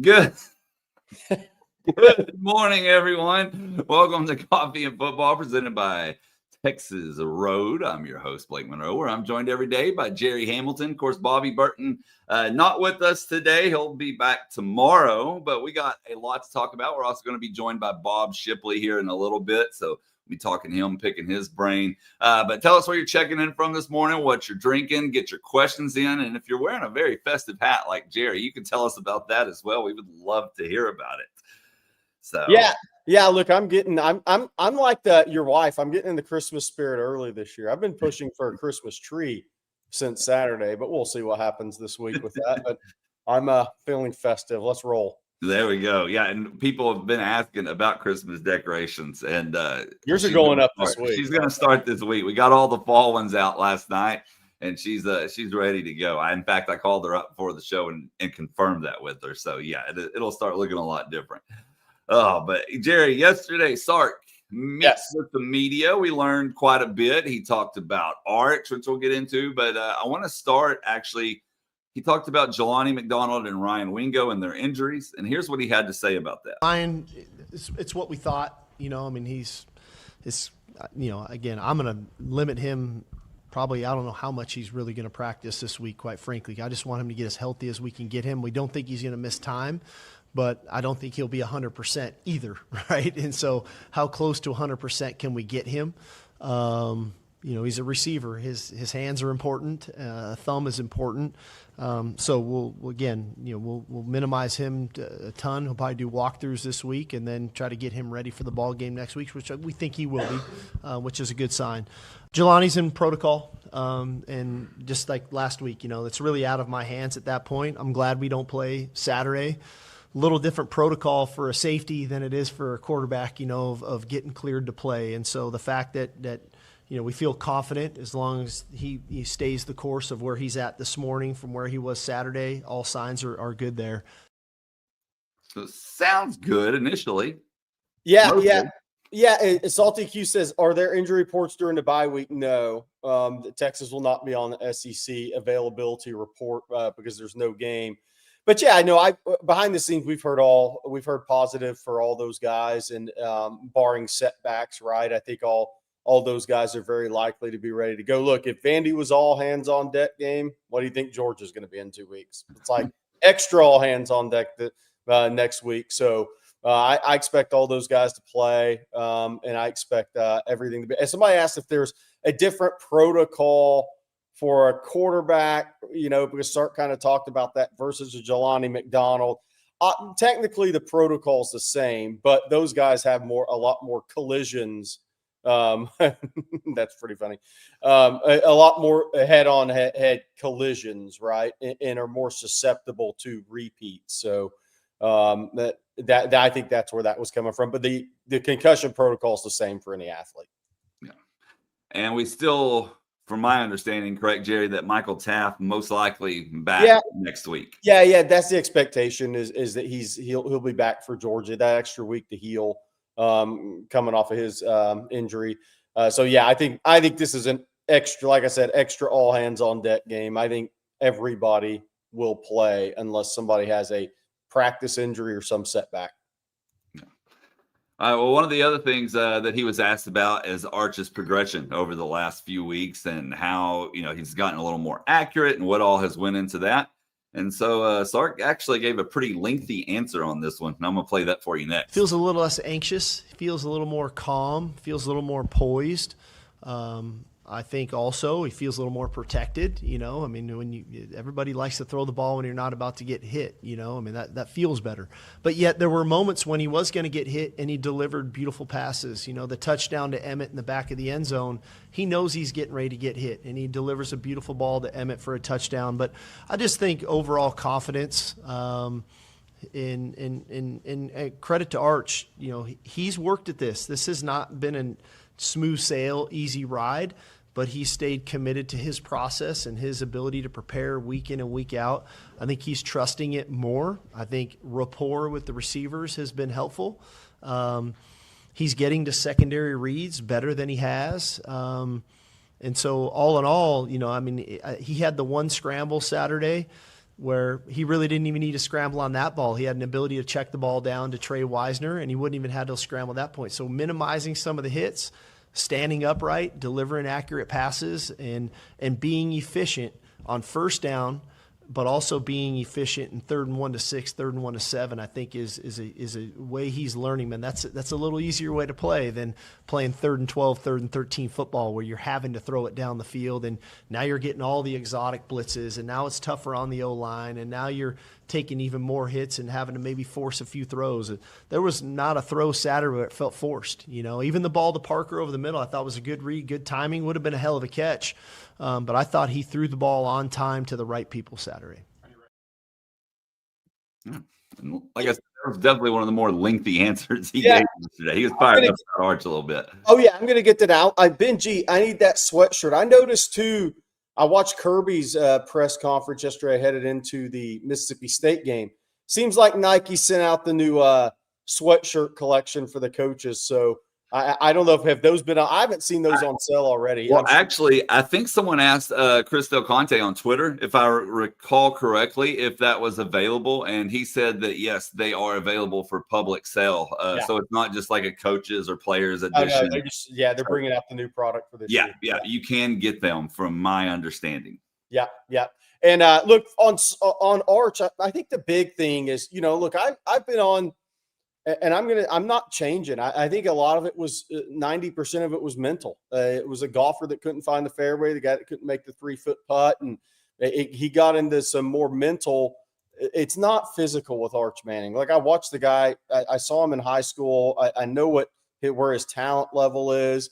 Good. Good morning, everyone. Welcome to Coffee and Football presented by Texas Road. I'm your host, Blake Monroe, where I'm joined every day by Jerry Hamilton. Of course, Bobby Burton not with us today. He'll be back tomorrow, but we got a lot to talk about. We're also going to be joined by Bob Shipley here in a little bit, so we'll be talking to him, picking his brain. But tell us where you're checking in from this morning, what you're drinking, get your questions in, and if you're wearing a very festive hat like Jerry, you can tell us about that as well. We would love to hear about it. So yeah. Look, I'm like your wife. I'm getting in the Christmas spirit early this year. I've been pushing for a Christmas tree since Saturday, but we'll see what happens this week with that. But I'm feeling festive. Let's roll. There we go. Yeah, and people have been asking about Christmas decorations, and yours are going up this week. She's going to start this week. We got all the fall ones out last night, and she's ready to go. In fact, I called her up before the show and confirmed that with her. So yeah, it'll start looking a lot different. Oh, but Jerry, yesterday, Sark meets with the media. We learned quite a bit. He talked about Arch, which we'll get into, but I want to start actually. He talked about Jelani McDonald and Ryan Wingo and their injuries, and here's what he had to say about that. Ryan, it's what we thought. I mean, he's again, I'm going to limit him. Probably, I don't know how much he's really going to practice this week, quite frankly. I just want him to get as healthy as we can get him. We don't think he's going to miss time, but I don't think he'll be 100% either, right? And so how close to 100% can we get him? He's a receiver. His hands are important. Thumb is important. So we'll minimize him a ton. He'll probably do walkthroughs this week and then try to get him ready for the ball game next week, which we think he will be, which is a good sign. Jelani's in protocol, and just like last week, it's really out of my hands at that point. I'm glad we don't play Saturday. Little different protocol for a safety than it is for a quarterback, of getting cleared to play. And so the fact that we feel confident as long as he stays the course of where he's at this morning from where he was Saturday, all signs are good there. So sounds good initially. Yeah. Salty Q says, are there injury reports during the bye week? No. Texas will not be on the SEC availability report because there's no game. But yeah, I know behind the scenes we've heard positive for all those guys, and barring setbacks, right? I think all those guys are very likely to be ready to go. Look, if Vandy was all hands on deck game, what do you think Georgia's going to be in 2 weeks? It's like extra all hands on deck next week. So I expect all those guys to play, and I expect everything to be. And somebody asked if there's a different protocol for a quarterback, because Sark kind of talked about that versus a Jelani McDonald. Technically, the protocol is the same, but those guys have a lot more collisions. That's pretty funny. A lot more head-on-head collisions, right, and are more susceptible to repeats. So that I think that's where that was coming from. But the concussion protocol is the same for any athlete. Yeah, and we still, from my understanding, correct, Jerry, that Michael Taft most likely back next week. Yeah, that's the expectation is that he'll be back for Georgia. That extra week to heal, coming off of his injury. So yeah, I think this is an extra, like I said, extra all hands on deck game. I think everybody will play unless somebody has a practice injury or some setback. Well, one of the other things that he was asked about is Arch's progression over the last few weeks and how, he's gotten a little more accurate and what all has went into that. And so Sark actually gave a pretty lengthy answer on this one, and I'm going to play that for you next. Feels a little less anxious, feels a little more calm, feels a little more poised. I think also he feels a little more protected. I mean, everybody likes to throw the ball when you're not about to get hit. I mean, that feels better. But yet there were moments when he was going to get hit and he delivered beautiful passes. The touchdown to Emmett in the back of the end zone, he knows he's getting ready to get hit, and he delivers a beautiful ball to Emmett for a touchdown. But I just think overall confidence. In credit to Arch, he's worked at this. This has not been a smooth sail, easy ride, but he stayed committed to his process and his ability to prepare week in and week out. I think he's trusting it more. I think rapport with the receivers has been helpful. He's getting to secondary reads better than he has. And so all in all, he had the one scramble Saturday where he really didn't even need to scramble on that ball. He had an ability to check the ball down to Trey Wisner, and he wouldn't even have to scramble at that point. So minimizing some of the hits, standing upright, delivering accurate passes, and being efficient on first down, but also being efficient in 3rd and 1 to 6, 3rd and 1 to 7, I think is a way he's learning, man. That's a little easier way to play than playing 3rd and 12, 3rd and 13 football where you're having to throw it down the field, and now you're getting all the exotic blitzes, and now it's tougher on the O-line, and now you're taking even more hits and having to maybe force a few throws. There was not a throw Saturday where it felt forced. Even the ball to Parker over the middle I thought was a good read, good timing, would have been a hell of a catch. But I thought he threw the ball on time to the right people Saturday. Yeah. Like I said, that was definitely one of the more lengthy answers he gave yesterday. He was fired up that arch a little bit. Oh, yeah, I'm going to get that out. Benji, I need that sweatshirt. I noticed, too, I watched Kirby's press conference yesterday headed into the Mississippi State game. Seems like Nike sent out the new sweatshirt collection for the coaches. So I don't know if have those been – I haven't seen those on sale already. Well, actually, I think someone asked Chris Del Conte on Twitter, if I recall correctly, if that was available. And he said that, yes, they are available for public sale. So it's not just like a coaches or players edition. They're bringing out the new product for this year. Yeah, you can get them from my understanding. Yeah. And look, on Arch, I think the big thing is, look, I've been on – and I'm not changing. I think a lot of it was 90% of it was mental. It was a golfer that couldn't find the fairway, the guy that couldn't make the 3-foot putt. And he got into some more mental. It's not physical with Arch Manning. Like I watched the guy, I saw him in high school. I know where his talent level is.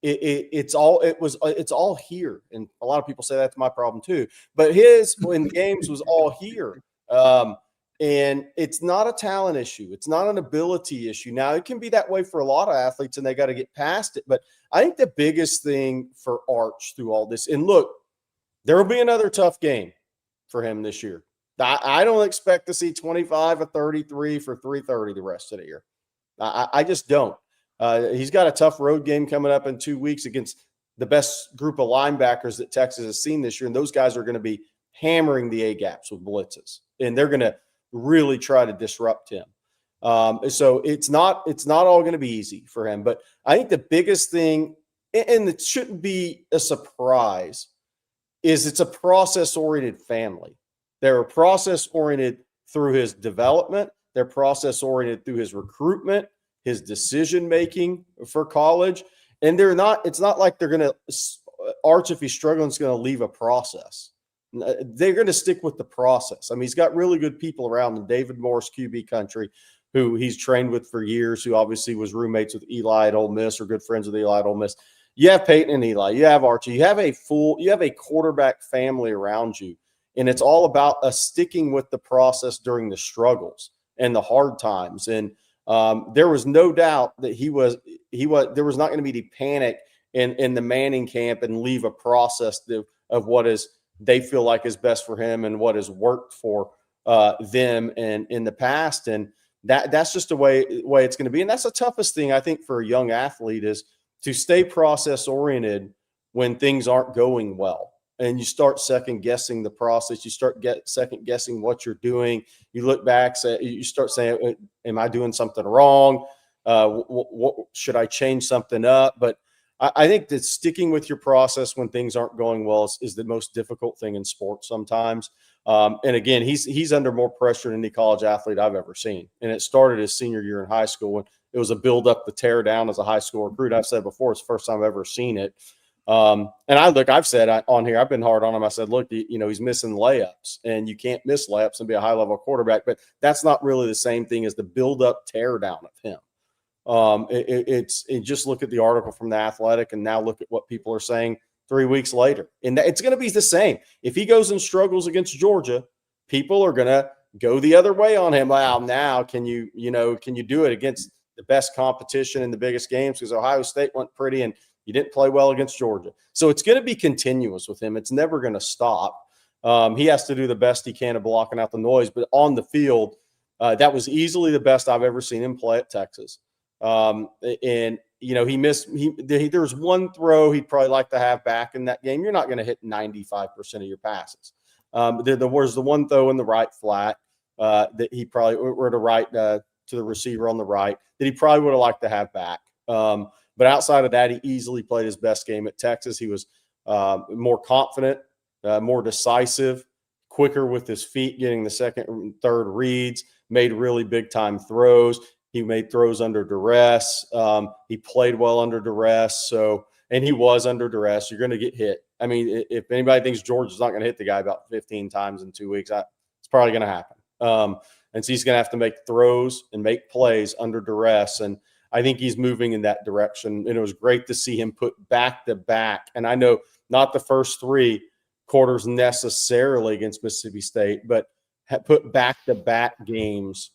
It's all here. And a lot of people say that's my problem too, but his in games was all here. And it's not a talent issue. It's not an ability issue. Now, it can be that way for a lot of athletes, and they got to get past it. But I think the biggest thing for Arch through all this, and look, there will be another tough game for him this year. I don't expect to see 25 or 33 for 330 the rest of the year. I just don't. He's got a tough road game coming up in 2 weeks against the best group of linebackers that Texas has seen this year, and those guys are going to be hammering the A-gaps with blitzes, and they're going to really try to disrupt him. So it's not all going to be easy for him. But I think the biggest thing, and it shouldn't be a surprise, is it's a process-oriented family. They're process-oriented through his development. They're process-oriented through his recruitment, his decision-making for college. And it's not like they're going to – Arch, if he's struggling, is going to leave a process. They're going to stick with the process. I mean, he's got really good people around him. David Morris, QB country, who he's trained with for years, who obviously was roommates with Eli at Ole Miss or good friends with Eli at Ole Miss. You have Peyton and Eli. You have Archie. You have a quarterback family around you, and it's all about sticking with the process during the struggles and the hard times. And there was no doubt that there was not going to be the panic in the Manning camp and leave a process of what they feel like is best for him and what has worked for them and in the past. And that's just the way it's going to be. And that's the toughest thing, I think, for a young athlete is to stay process oriented when things aren't going well. And you start second guessing the process. You start second guessing what you're doing. You look back, you start saying, am I doing something wrong? Should I change something up? But I think that sticking with your process when things aren't going well is the most difficult thing in sports sometimes. And again, he's under more pressure than any college athlete I've ever seen. And it started his senior year in high school when it was a build up to tear down as a high school recruit. I've said before, it's the first time I've ever seen it. And I've said on here, I've been hard on him. I said, look, he's missing layups, and you can't miss layups and be a high level quarterback, but that's not really the same thing as the build up tear down of him. Just look at the article from The Athletic and now look at what people are saying 3 weeks later. And it's going to be the same. If he goes and struggles against Georgia, people are going to go the other way on him. Wow, now can you do it against the best competition in the biggest games? Because Ohio State went pretty and you didn't play well against Georgia. So it's going to be continuous with him. It's never going to stop. He has to do the best he can of blocking out the noise. But on the field, that was easily the best I've ever seen him play at Texas. There was one throw he'd probably like to have back in that game. You're not going to hit 95% of your passes. There was the one throw in the right flat that he probably were to right to the receiver on the right that he probably would have liked to have back. But outside of that, he easily played his best game at Texas. He was more confident, more decisive, quicker with his feet, getting the second and third reads, made really big-time throws. He made throws under duress. He played well under duress. And he was under duress. You're going to get hit. I mean, if anybody thinks Georgia's not going to hit the guy about 15 times in 2 weeks, it's probably going to happen. And so he's going to have to make throws and make plays under duress. And I think he's moving in that direction. And it was great to see him put back-to-back. And I know not the first 3 quarters necessarily against Mississippi State, but put back-to-back games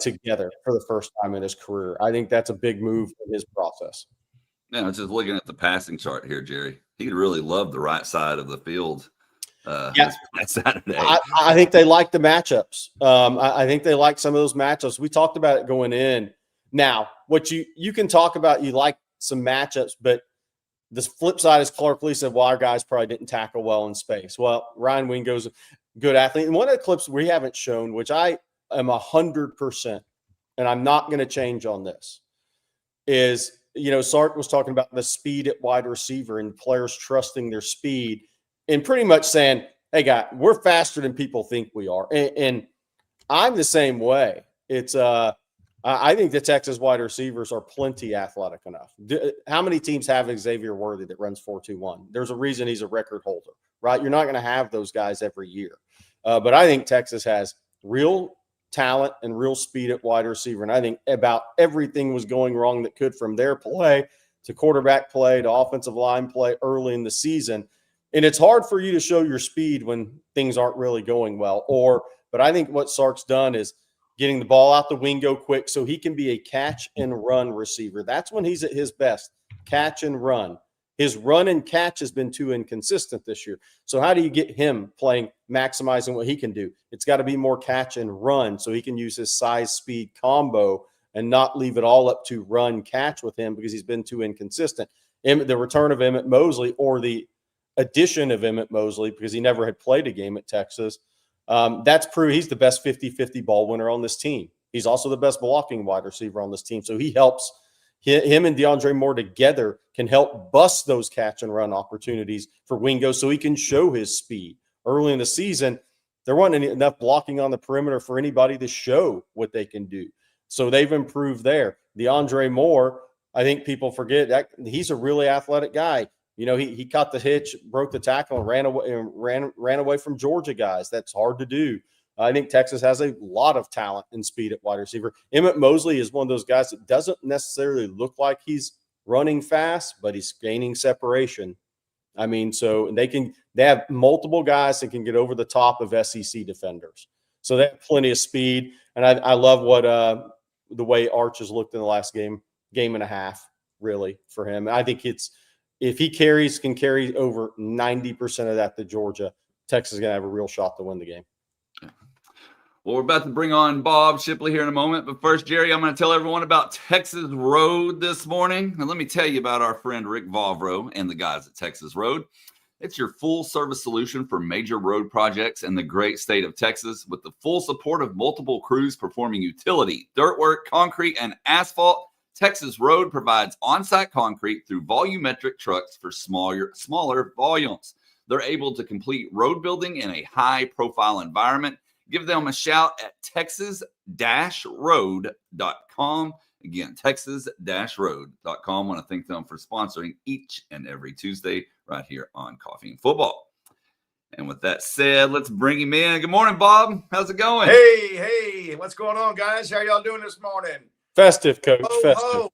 together for the first time in his career. I think that's a big move in his process. Yeah, I was just looking at the passing chart here, Jerry. He really loved the right side of the field this Saturday. I think they like the matchups. I think they like some of those matchups. We talked about it going in. Now, what you can talk about, you like some matchups, but the flip side is Clark Lee said, well, our guys probably didn't tackle well in space. Well, Ryan Wingo's a good athlete. And one of the clips we haven't shown, which I am 100%, and I'm not going to change on this, is, Sark was talking about the speed at wide receiver and players trusting their speed and pretty much saying, hey, guy, we're faster than people think we are. And I'm the same way. It's I think the Texas wide receivers are plenty athletic enough. How many teams have Xavier Worthy that runs 4.21? There's a reason he's a record holder, right? You're not going to have those guys every year. But I think Texas has real talent and real speed at wide receiver. And I think about everything was going wrong that could, from their play to quarterback play to offensive line play early in the season. And it's hard for you to show your speed when things aren't really going well. But I think what Sark's done is getting the ball out the window quick so he can be a catch and run receiver. That's when he's at his best, catch and run. His run and catch has been too inconsistent this year. So how do you get him playing, maximizing what he can do? It's got to be more catch and run so he can use his size-speed combo and not leave it all up to run catch with him because he's been too inconsistent. The return of Emmett Mosley, or the addition of Emmett Mosley, because he never had played a game at Texas, that's proof he's the best 50-50 ball winner on this team. He's also the best blocking wide receiver on this team. So he helps. Him and DeAndre Moore together can help bust those catch and run opportunities for Wingo so he can show his speed. Early in the season, there wasn't enough blocking on the perimeter for anybody to show what they can do. So they've improved there. DeAndre Moore, I think people forget that he's a really athletic guy. He caught the hitch, broke the tackle, and ran away from Georgia guys. That's hard to do. I think Texas has a lot of talent and speed at wide receiver. Emmett Mosley is one of those guys that doesn't necessarily look like he's running fast, but he's gaining separation. I mean, they have multiple guys that can get over the top of SEC defenders. So they have plenty of speed. And I love what the way Arch has looked in the last game and a half, really, for him. I think if he can carry over 90% of that to Georgia, Texas is going to have a real shot to win the game. Well, we're about to bring on Bob Shipley here in a moment. But first, Jerry, I'm going to tell everyone about Texas Road this morning. And let me tell you about our friend Rick Vavro and the guys at Texas Road. It's your full-service solution for major road projects in the great state of Texas, with the full support of multiple crews performing utility, dirt work, concrete, and asphalt. Texas Road provides on-site concrete through volumetric trucks for smaller volumes. They're able to complete road building in a high-profile environment. Give them a shout at texas-road.com. Again, texas-road.com. I want to thank them for sponsoring each and every Tuesday right here on Coffee and Football. And with that said, let's bring him in. Good morning, Bob. How's it going? Hey, what's going on, guys? How y'all doing this morning? Festive, Coach. Ho, festive.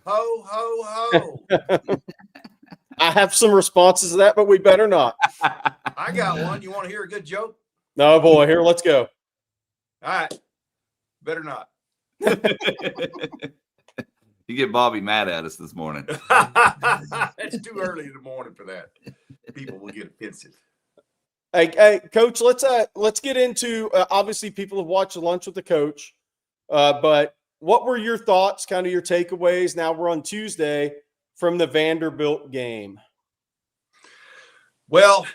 Ho, ho, ho. I have some responses to that, but we better not. I got one. You want to hear a good joke? No, boy. Here, let's go. All right. Better not. You get Bobby mad at us this morning. It's too early in the morning for that. People will get offensive. Hey, Coach, let's get into obviously people have watched Lunch with the Coach, but what were your thoughts, kind of your takeaways? Now we're on Tuesday from the Vanderbilt game. Well,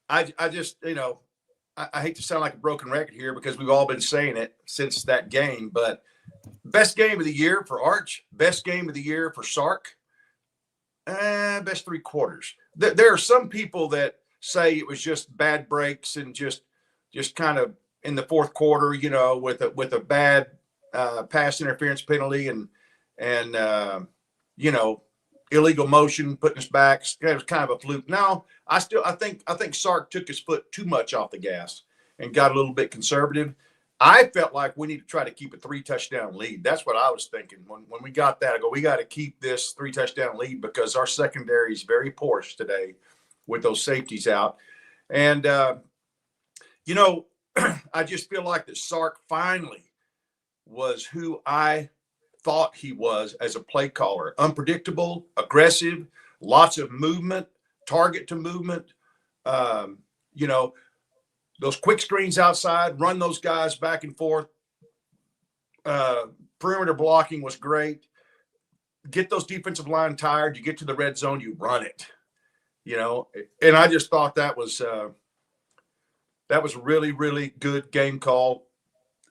I just, I hate to sound like a broken record here because we've all been saying it since that game, but best game of the year for Arch, best game of the year for Sark, best 3 quarters. There are some people that say it was just bad breaks and just kind of in the fourth quarter, with a bad pass interference penalty and illegal motion putting us back. It was kind of a fluke. No, I think Sark took his foot too much off the gas and got a little bit conservative. I felt like we need to try to keep a 3-touchdown lead. That's what I was thinking when we got that. I go, we got to keep this 3-touchdown lead because our secondary is very porous today with those safeties out. And I just feel like that Sark finally was who I thought he was as a play caller. Unpredictable, aggressive, lots of movement, target to movement. Those quick screens outside, run those guys back and forth. Perimeter blocking was great. Get those defensive line tired. You get to the red zone, you run it. And I just thought that was a really, really good game call.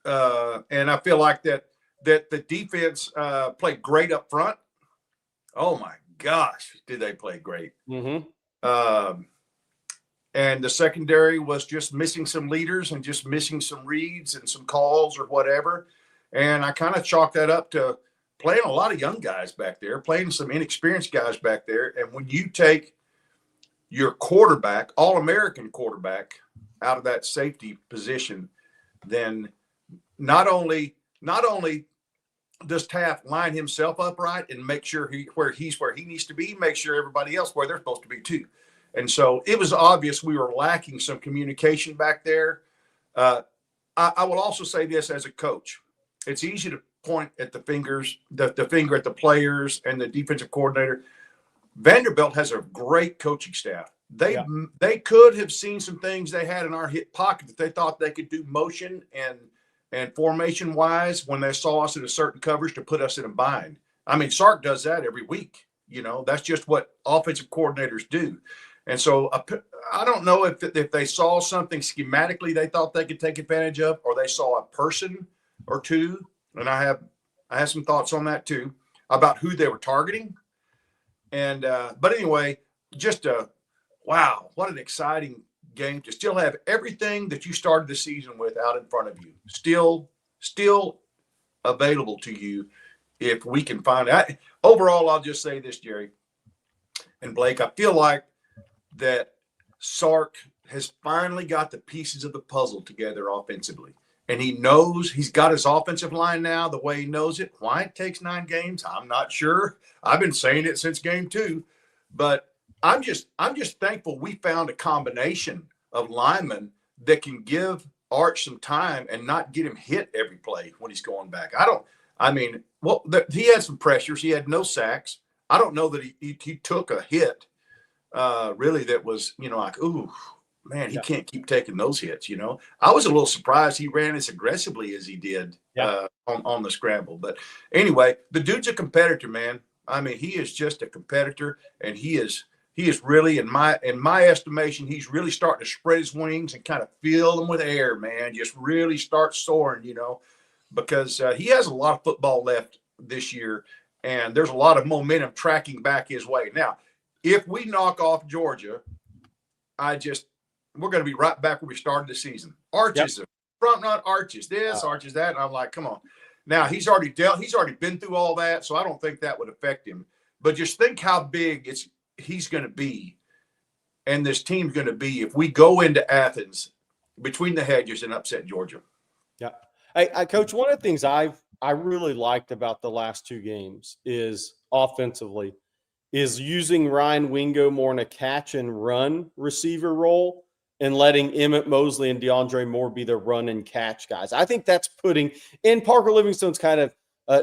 And I feel like that the defense played great up front. Oh my gosh, did they play great? Mm-hmm. And the secondary was just missing some leaders and just missing some reads and some calls or whatever. And I kind of chalked that up to playing a lot of young guys back there, playing some inexperienced guys back there. And when you take your quarterback, All-American quarterback, out of that safety position, then not only does Taft line himself up right and make sure where he needs to be, make sure everybody else where they're supposed to be too. And so it was obvious we were lacking some communication back there. I will also say this as a coach. It's easy to point at the finger at the players and the defensive coordinator. Vanderbilt has a great coaching staff. They could have seen some things they had in our hip pocket that they thought they could do motion and formation wise when they saw us in a certain coverage to put us in a bind. I mean, Sark does that every week. That's just what offensive coordinators do. And so I don't know if they saw something schematically they thought they could take advantage of, or they saw a person or two. And I have some thoughts on that too about who they were targeting. And but anyway, just wow, what an exciting game to still have everything that you started the season with out in front of you, still available to you if we can find it. Overall, I'll just say this, Jerry and Blake, I feel like that Sark has finally got the pieces of the puzzle together offensively. And he knows he's got his offensive line now the way he knows it. Why it takes 9 games, I'm not sure. I've been saying it since game 2. But I'm just thankful we found a combination of linemen that can give Arch some time and not get him hit every play when he's going back. He had some pressures. He had no sacks. I don't know that he took a hit really that was, like, ooh, man, he can't keep taking those hits, I was a little surprised he ran as aggressively as he did on the scramble. But anyway, the dude's a competitor, man. I mean, he is just a competitor, and he is really, in my estimation, he's really starting to spread his wings and kind of fill them with air, man. Just really start soaring, because he has a lot of football left this year, and there's a lot of momentum tracking back his way. Now, if we knock off Georgia, we're going to be right back where we started the season. Arches, front run, Arches this, Arches that, and I'm like, come on. Now he's already been through all that, so I don't think that would affect him. But just think how big he's going to be, and this team's going to be if we go into Athens between the hedges and upset Georgia. Yeah, I Coach. One of the things I really liked about the last 2 games is offensively. Is using Ryan Wingo more in a catch and run receiver role and letting Emmett Mosley and DeAndre Moore be the run and catch guys. I think that's and Parker Livingstone's kind of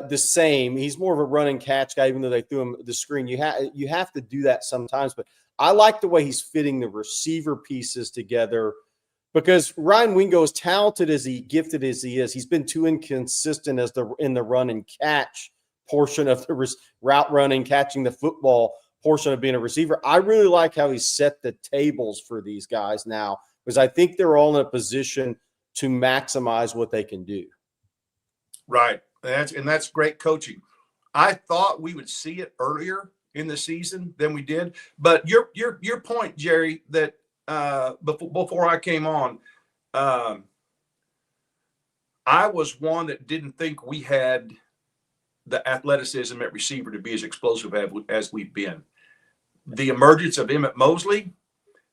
the same. He's more of a run and catch guy, even though they threw him the screen. You have to do that sometimes, but I like the way he's fitting the receiver pieces together because Ryan Wingo, as talented as gifted as he is, he's been too inconsistent in the run and catch portion of the route running, catching the football portion of being a receiver. I really like how he set the tables for these guys now, because I think they're all in a position to maximize what they can do. Right. That's great coaching. I thought we would see it earlier in the season than we did, but your point, Jerry, that before I came on, I was one that didn't think we had the athleticism at receiver to be as explosive as we've been. The emergence of Emmett Mosley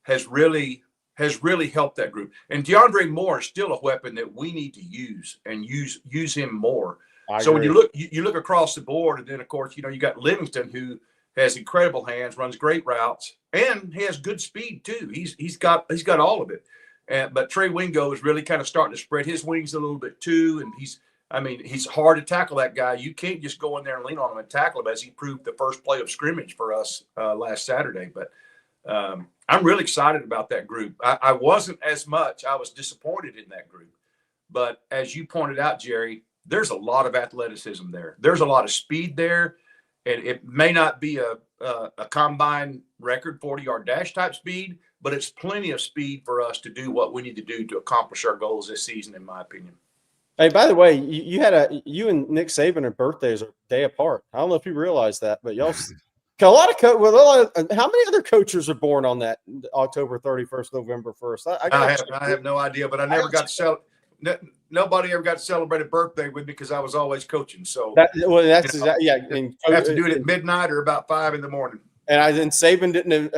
has really helped that group. And DeAndre Moore is still a weapon that we need to use and use him more. So when you look across the board, and then of course, you got Livingston, who has incredible hands, runs great routes, and he has good speed too. He's got all of it. But Trey Wingo is really kind of starting to spread his wings a little bit too. And he's hard to tackle, that guy. You can't just go in there and lean on him and tackle him, as he proved the first play of scrimmage for us last Saturday. But I'm really excited about that group. I wasn't as much. I was disappointed in that group. But as you pointed out, Jerry, there's a lot of athleticism there. There's a lot of speed there. And it may not be a combine record 40-yard dash type speed, but it's plenty of speed for us to do what we need to do to accomplish our goals this season, in my opinion. Hey, by the way, you and Nick Saban are birthdays are a day apart. I don't know if you realize that, but y'all how many other coaches are born on that October 31st, November 1st? I have no idea, but I never got to sell. Nobody ever got to celebrate a birthday with me because I was always coaching. So yeah. And I have to do it at midnight or about 5 a.m. And Saban didn't,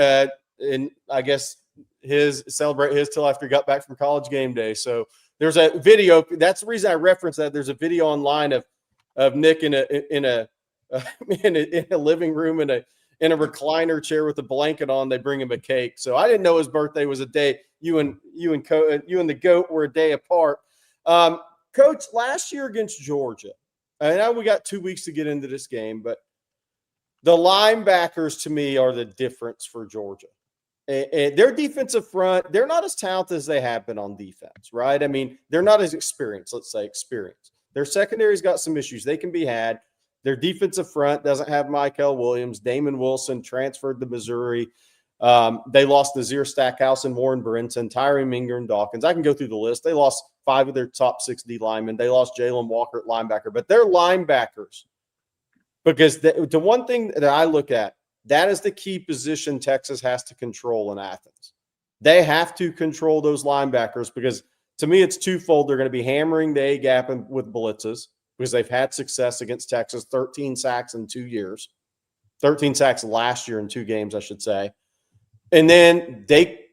and I guess celebrate his till after he got back from college game day. So there's a video. That's the reason I referenced that. There's a video online of Nick in a living room in a recliner chair with a blanket on. They bring him a cake. So I didn't know his birthday was a day. You and the GOAT were a day apart. Coach, last year against Georgia, I know we got 2 weeks to get into this game, but the linebackers to me are the difference for Georgia. And their defensive front, they're not as talented as they have been on defense, right? I mean, they're not as experienced, let's say experienced. Their secondary's got some issues. They can be had. Their defensive front doesn't have Michael Williams. Damon Wilson transferred to Missouri. They lost Nazir Stackhouse and Warren Brinson, Tyree Minger, and Dawkins. I can go through the list. They lost 5 of their top 6 D linemen. They lost Jalen Walker at linebacker. But they're linebackers, because the one thing that I look at, that is the key position Texas has to control in Athens. They have to control those linebackers, because to me it's twofold. They're going to be hammering the A-gap with blitzes, because they've had success against Texas, 13 sacks in 2 years. 13 sacks last year in 2 games, I should say. And then they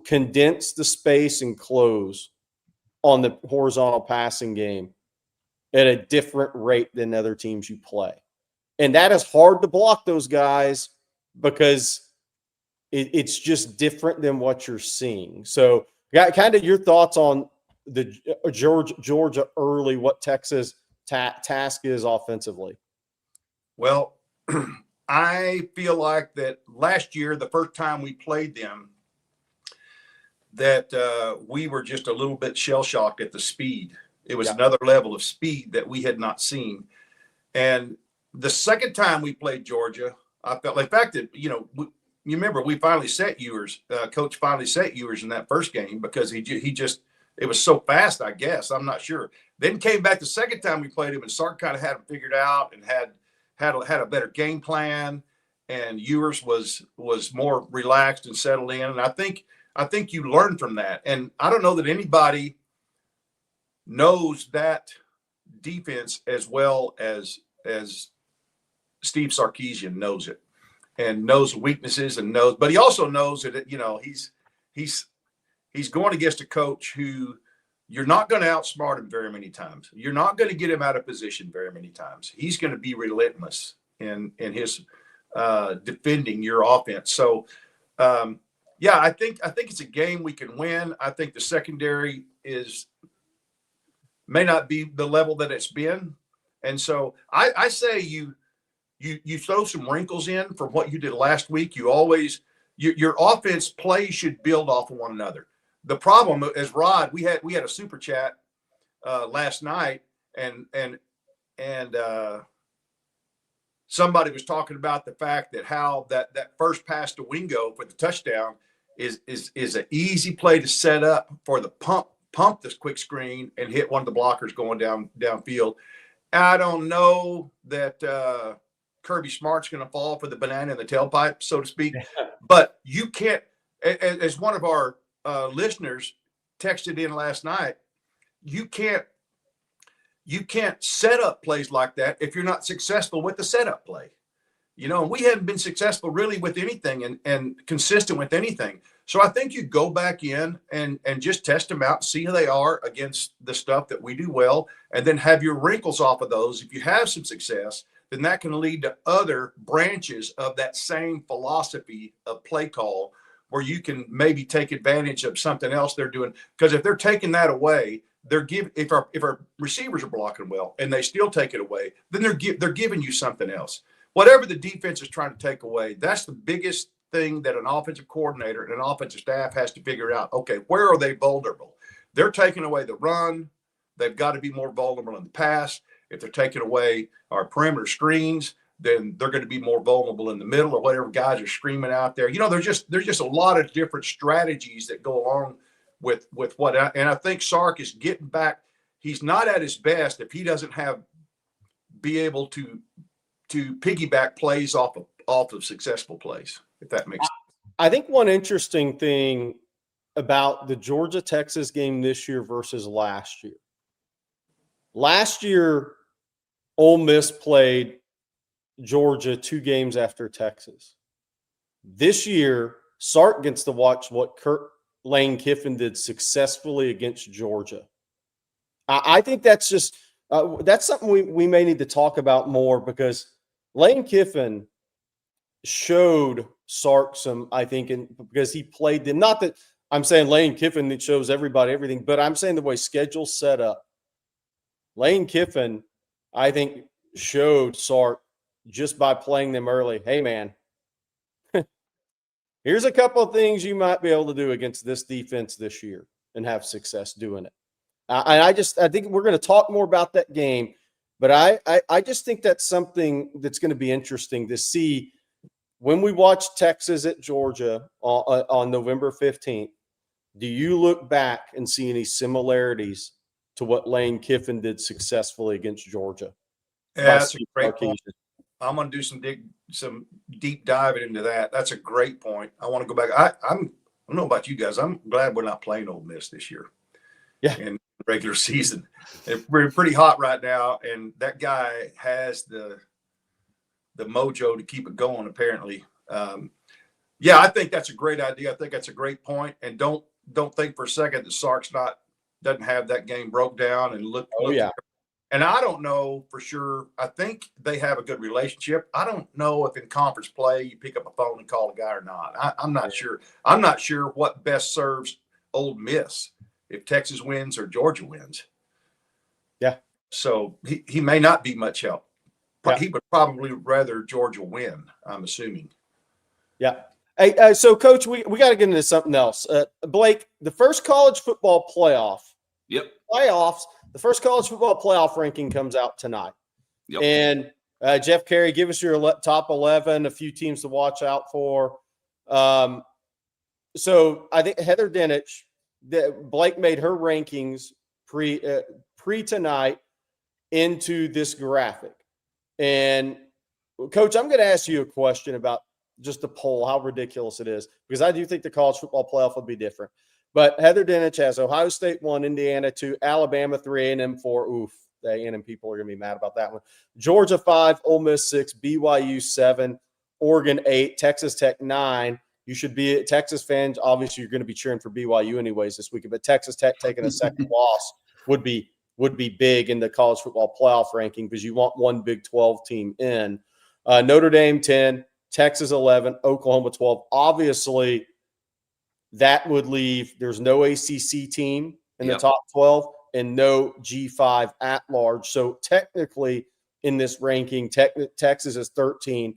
condense the space and close on the horizontal passing game at a different rate than other teams you play. And that is hard to block those guys, because it's just different than what you're seeing. So got kind of your thoughts on the Georgia early, what Texas task is offensively. Well, I feel like that last year, the first time we played them, that we were just a little bit shell-shocked at the speed. It was another level of speed that we had not seen. And the second time we played Georgia, I felt like, in fact, that, you remember we finally set Ewers. Coach finally set Ewers in that first game, because he just it was so fast, I guess. I'm not sure. Then came back the second time we played him, and Sark kind of had him figured out and had a better game plan, and Ewers was more relaxed and settled in. And I think you learn from that. And I don't know that anybody knows that defense as well as Steve Sarkisian knows it, and knows the weaknesses, and but he also knows that, he's going against a coach who you're not going to outsmart him very many times. You're not going to get him out of position very many times. He's going to be relentless in his defending your offense. So, I think it's a game we can win. I think the secondary may not be the level that it's been. And so I say you throw some wrinkles in from what you did last week. Your offense play should build off of one another. The problem is, Rod, we had a super chat last night, and somebody was talking about the fact that how that first pass to Wingo for the touchdown is an easy play to set up for the pump this quick screen and hit one of the blockers going downfield. I don't know that Kirby Smart's going to fall for the banana in the tailpipe, so to speak. But you can't, as one of our listeners texted in last night, you can't set up plays like that if you're not successful with the setup play. You know, we haven't been successful really with anything and consistent with anything. So I think you go back in and just test them out, see how they are against the stuff that we do well, and then have your wrinkles off of those. If you have some success, then that can lead to other branches of that same philosophy of play call where you can maybe take advantage of something else they're doing. Because if they're taking that away, if our receivers are blocking well and they still take it away, then they're giving you something else. Whatever the defense is trying to take away, that's the biggest thing that an offensive coordinator and an offensive staff has to figure out. Okay, where are they vulnerable? They're taking away the run. They've got to be more vulnerable in the pass. If they're taking away our perimeter screens, then they're going to be more vulnerable in the middle or whatever guys are screaming out there. You know, there's just a lot of different strategies that go along with what, and I think Sark is getting back. He's not at his best if he doesn't be able to piggyback plays off of successful plays, if that makes sense. I think one interesting thing about the Georgia-Texas game this year versus last year. Last year, Ole Miss played Georgia 2 games after Texas. This year, Sark gets to watch what Lane Kiffin did successfully against Georgia. I think that's just that's something we may need to talk about more, because Lane Kiffin showed Sark some, I think, because he played them. Not that I'm saying Lane Kiffin that shows everybody everything, but I'm saying the way schedule's set up. Lane Kiffin, I think, showed Sark just by playing them early. Hey, man, here's a couple of things you might be able to do against this defense this year and have success doing it. I think we're going to talk more about that game, but I just think that's something that's going to be interesting to see when we watch Texas at Georgia on November 15th. Do you look back and see any similarities to what Lane Kiffin did successfully against Georgia? Yeah, that's a great point. I'm going to do some deep diving into that. That's a great point. I want to go back. I don't know about you guys. I'm glad we're not playing Ole Miss this year. Yeah. In regular season, we're pretty hot right now, and that guy has the mojo to keep it going. Apparently, yeah, I think that's a great idea. I think that's a great point. And don't think for a second that Sark's doesn't have that game broke down and look. Yeah. And I don't know for sure. I think they have a good relationship. I don't know if in conference play you pick up a phone and call a guy or not. I'm not sure. I'm not sure what best serves Ole Miss, if Texas wins or Georgia wins. Yeah. So he may not be much help. Yeah. He would probably rather Georgia win, I'm assuming. Yeah. Hey, so Coach, we got to get into something else. Blake, the first college football playoff. Yep. Playoffs. The first college football playoff ranking comes out tonight. Yep. And Jeff Carey, give us your top 11, a few teams to watch out for. So I think Heather Dinich, Blake made her rankings pre tonight into this graphic. And Coach, I'm going to ask you a question about just the poll, how ridiculous it is, because I do think the college football playoff would be different. But Heather Dinich has Ohio State 1, Indiana 2, Alabama 3, A&M 4. Oof, the A&M people are going to be mad about that one. Georgia 5, Ole Miss 6, BYU 7, Oregon 8, Texas Tech 9. You should be Texas fans. Obviously, you're going to be cheering for BYU anyways this weekend. But Texas Tech taking a second loss would be big in the college football playoff ranking, because you want one Big 12 team in. Notre Dame 10, Texas 11, Oklahoma 12. Obviously, that would leave, there's no ACC team in the top 12 and no G5 at large. So technically in this ranking, Texas is 13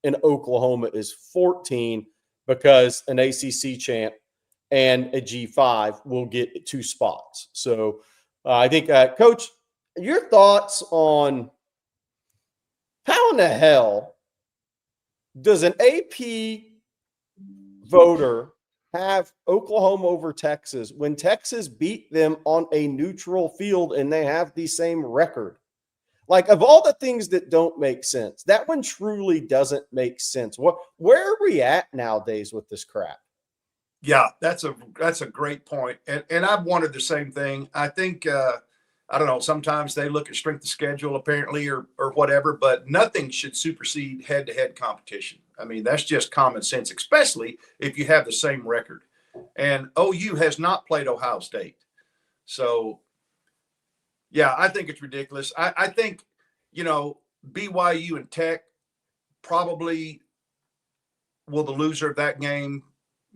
and Oklahoma is 14, because an ACC champ and a G5 will get 2 spots. So I think, Coach, your thoughts on How in the hell does an AP voter have Oklahoma over Texas when Texas beat them on a neutral field and they have the same record? Like, of all the things that don't make sense, that one truly doesn't make sense. Where are we at nowadays with this crap? Yeah, that's a great point. And I've wondered the same thing. I think I don't know, sometimes they look at strength of schedule apparently or whatever, but nothing should supersede head-to-head competition. I mean, that's just common sense, especially if you have the same record. And OU has not played Ohio State. So yeah, I think it's ridiculous. I think, BYU and Tech probably will the loser of that game.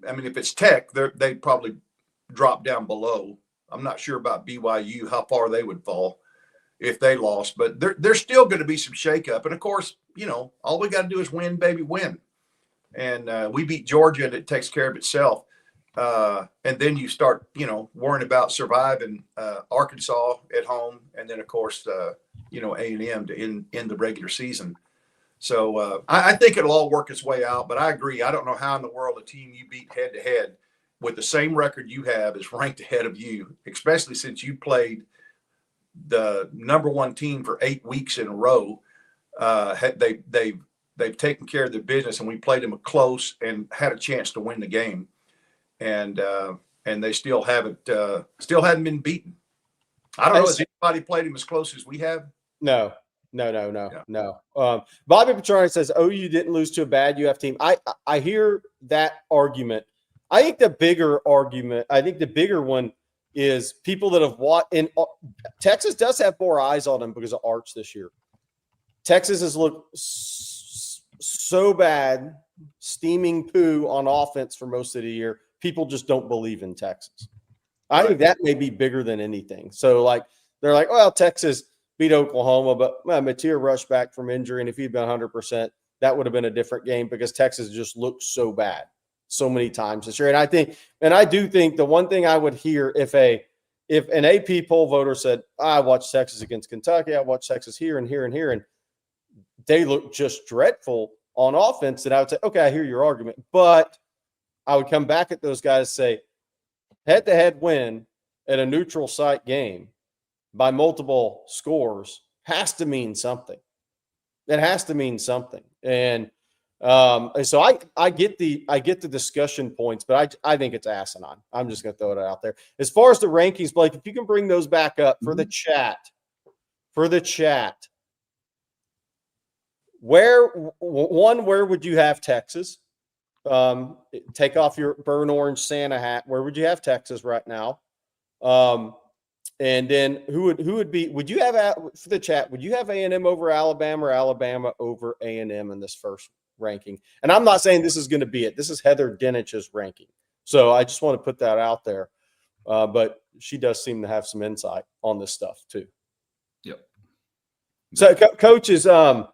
I mean, if it's Tech, they'd probably drop down below. I'm not sure about BYU, how far they would fall if they lost, but there's still going to be some shakeup. And of course, all we got to do is win, baby, win. And we beat Georgia and it takes care of itself. And then you start, worrying about surviving Arkansas at home. And then, of course, A&M to end the regular season. So I think it'll all work its way out. But I agree. I don't know how in the world a team you beat head-to-head with the same record you have is ranked ahead of you, especially since you played the number one team for 8 weeks in a row. They've taken care of their business, and we played them close and had a chance to win the game. And they still haven't been beaten. I don't know. Has anybody played him as close as we have? No. Bobby Petroni says OU didn't lose to a bad UF team. I hear that argument. I think the bigger one is people that have watched. And Texas does have more eyes on them because of Arch this year. Texas has looked so bad, steaming poo on offense for most of the year. People just don't believe in Texas. I think that may be bigger than anything. So, they're like, well, Texas beat Oklahoma, but Mateer rushed back from injury, and if he'd been 100%, that would have been a different game because Texas just looked so bad so many times this year. And I do think the one thing I would hear if an AP poll voter said, I watched Texas against Kentucky, I watched Texas here and here and here, and they look just dreadful on offense, that I would say, okay, I hear your argument. But I would come back at those guys and say, head-to-head win at a neutral site game by multiple scores has to mean something. It has to mean something. And so I get the discussion points, but I think it's asinine. I'm just going to throw it out there. As far as the rankings, Blake, if you can bring those back up for the chat, where would you have Texas? Take off your burnt orange Santa hat. Where would you have Texas right now? And then who would be? Would you have for the chat? Would you have A&M over Alabama or Alabama over A&M in this first ranking? And I'm not saying this is going to be it. This is Heather Dinich's ranking, so I just want to put that out there. But she does seem to have some insight on this stuff too. Yep. So, coaches, so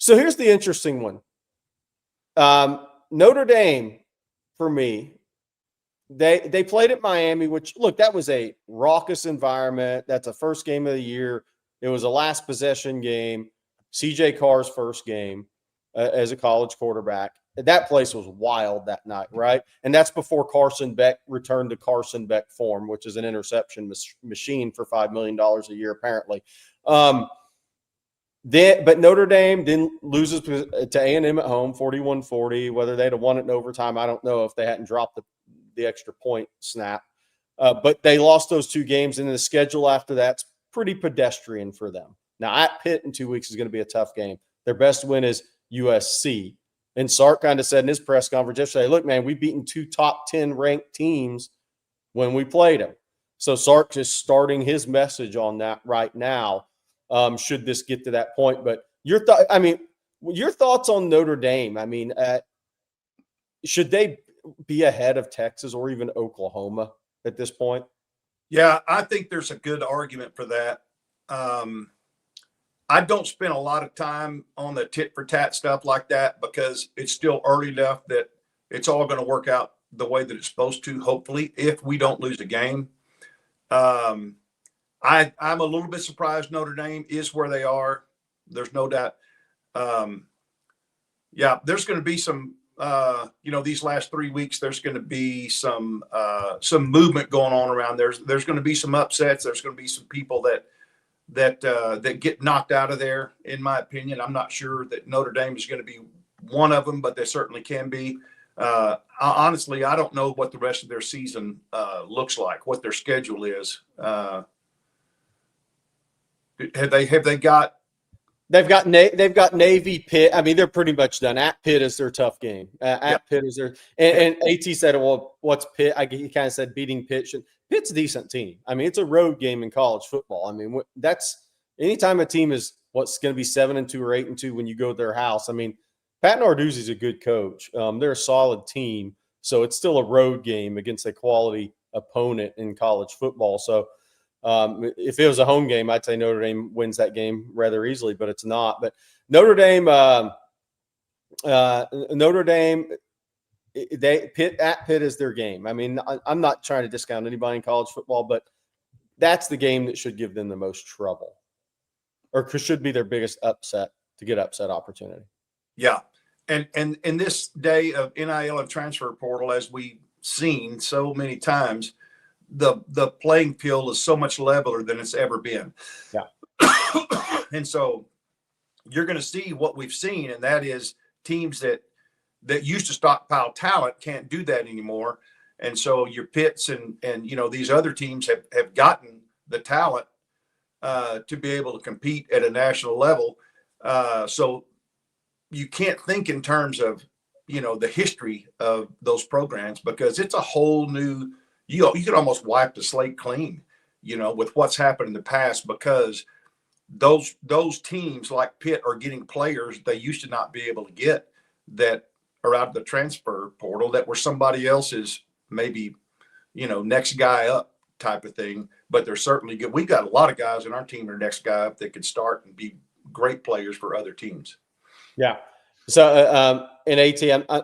here's the interesting one. Notre Dame, for me, they played at Miami, which, look, that was a raucous environment. That's a first game of the year. It was a last possession game, CJ Carr's first game as a college quarterback. That place was wild that night, right? And that's before Carson Beck returned to Carson Beck form, which is an interception machine for $5 million a year, apparently. But Notre Dame didn't lose to A&M at home, 41-40. Whether they'd have won it in overtime, I don't know if they hadn't dropped the extra point snap. But they lost those two games, and the schedule after that's pretty pedestrian for them. Now, at Pitt in 2 weeks is going to be a tough game. Their best win is USC. And Sark kind of said in his press conference yesterday, look, man, we've beaten two top 10 ranked teams when we played them. So Sark is starting his message on that right now. Should this get to that point, but your thoughts on Notre Dame? Should they be ahead of Texas or even Oklahoma at this point? Yeah, I think there's a good argument for that. I don't spend a lot of time on the tit for tat stuff like that because it's still early enough that it's all going to work out the way that it's supposed to, hopefully, if we don't lose a game. I'm a little bit surprised Notre Dame is where they are. There's no doubt. Yeah, there's going to be some, these last 3 weeks, there's going to be some movement going on around. There's going to be some upsets. There's going to be some people that get knocked out of there, in my opinion. I'm not sure that Notre Dame is going to be one of them, but they certainly can be. Honestly, I don't know what the rest of their season looks like, what their schedule is. Have they got? They've got Navy, Pitt. I mean, they're pretty much done. At Pitt is their tough game. Pitt is their and AT said, "Well, what's Pitt?" He kind of said, "Beating Pitt. Pitt's a decent team. I mean, it's a road game in college football. I mean, that's anytime a team is what's going to be 7-2 or 8-2 when you go to their house. I mean, Pat Narduzzi's a good coach. They're a solid team, so it's still a road game against a quality opponent in college football. So." If it was a home game, I'd say Notre Dame wins that game rather easily, but it's not. But Notre Dame, Pitt is their game. I mean, I'm not trying to discount anybody in college football, but that's the game that should give them the most trouble, or should be their biggest upset opportunity. Yeah, and in this day of NIL and transfer portal, as we've seen so many times, the playing field is so much leveler than it's ever been. Yeah. And so you're going to see what we've seen, and that is teams that used to stockpile talent can't do that anymore. And so your Pitts and these other teams have gotten the talent to be able to compete at a national level. So you can't think in terms of, the history of those programs, because it's a whole new – you could almost wipe the slate clean, with what's happened in the past, because those teams like Pitt are getting players they used to not be able to get, that are out of the transfer portal, that were somebody else's maybe, next guy up type of thing. But they're certainly good. We've got a lot of guys in our team are next guy up that could start and be great players for other teams. Yeah. So in ATM, I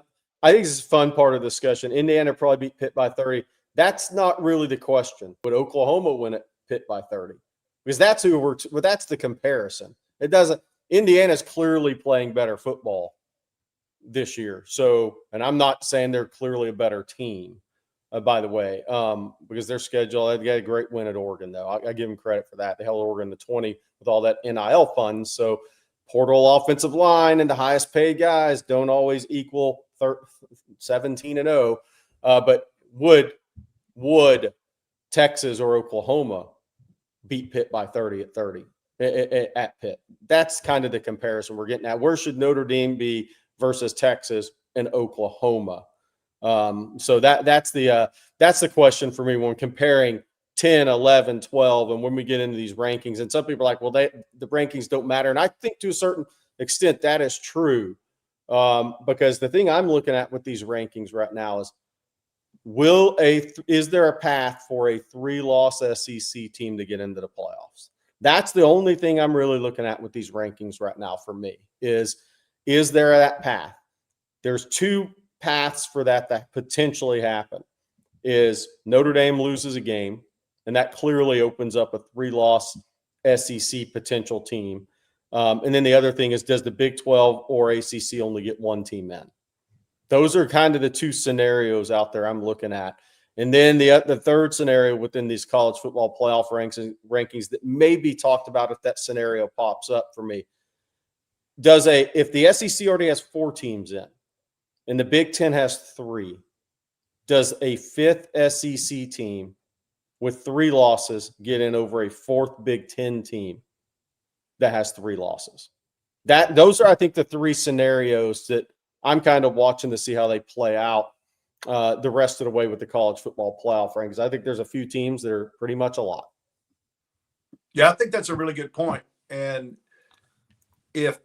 think this is a fun part of the discussion. Indiana probably beat Pitt by 30. That's not really the question. Would Oklahoma win at Pitt by 30? Because that's that's the comparison. It doesn't. Indiana's clearly playing better football this year. So, and I'm not saying they're clearly a better team, by the way, because their schedule, they got a great win at Oregon, though. I give them credit for that. They held Oregon to 20 with all that NIL funds. So, portal offensive line and the highest paid guys don't always equal 17-0, but would Texas or Oklahoma beat Pitt by 30 at 30 at Pitt? That's kind of the comparison we're getting at. Where should Notre Dame be versus Texas and Oklahoma? So that's the question for me when comparing 10, 11, 12, and when we get into these rankings. And some people are like, well, the rankings don't matter. And I think to a certain extent that is true, because the thing I'm looking at with these rankings right now is, is there a path for a 3-loss SEC team to get into the playoffs? That's the only thing I'm really looking at with these rankings right now for me is there that path? There's 2 paths for that potentially happen. Is Notre Dame loses a game, and that clearly opens up a 3-loss SEC potential team. And then the other thing is, does the Big 12 or ACC only get 1 team in? Those are kind of the 2 scenarios out there I'm looking at. And then the third scenario within these college football playoff rankings that may be talked about if that scenario pops up for me. If the SEC already has 4 teams in and the Big 10 has 3, does a 5th SEC team with 3 losses get in over a 4th Big 10 team that has 3 losses? Those are, I think, the 3 scenarios that I'm kind of watching to see how they play out the rest of the way with the college football playoff rankings. I think there's a few teams that are pretty much a lot. Yeah, I think that's a really good point. And is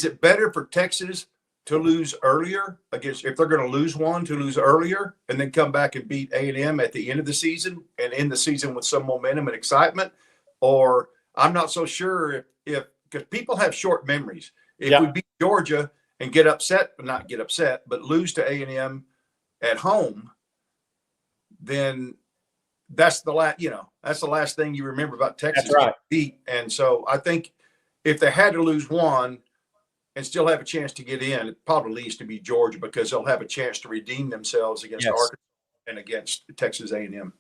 it better for Texas to lose earlier if they're going to lose one, to lose earlier and then come back and beat A&M at the end of the season and end the season with some momentum and excitement? Or I'm not so sure because people have short memories. If we beat Georgia and but lose to A&M at home, then that's the last thing you remember about Texas. That's right. Beat. And so I think if they had to lose one and still have a chance to get in, it probably needs to be Georgia, because they'll have a chance to redeem themselves against Arkansas and against Texas A&M.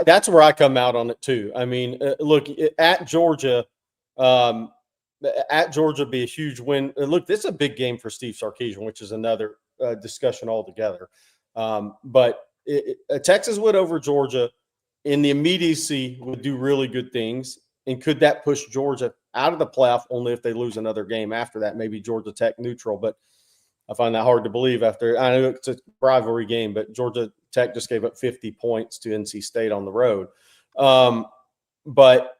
That's where I come out on it too. I mean, look, at Georgia be a huge win. Look, this is a big game for Steve Sarkisian, which is another discussion altogether. But Texas would over Georgia in the immediacy would do really good things. And could that push Georgia out of the playoff? Only if they lose another game after that, maybe Georgia Tech neutral. But I find that hard to believe after. I know it's a rivalry game, but Georgia Tech just gave up 50 points to NC State on the road. But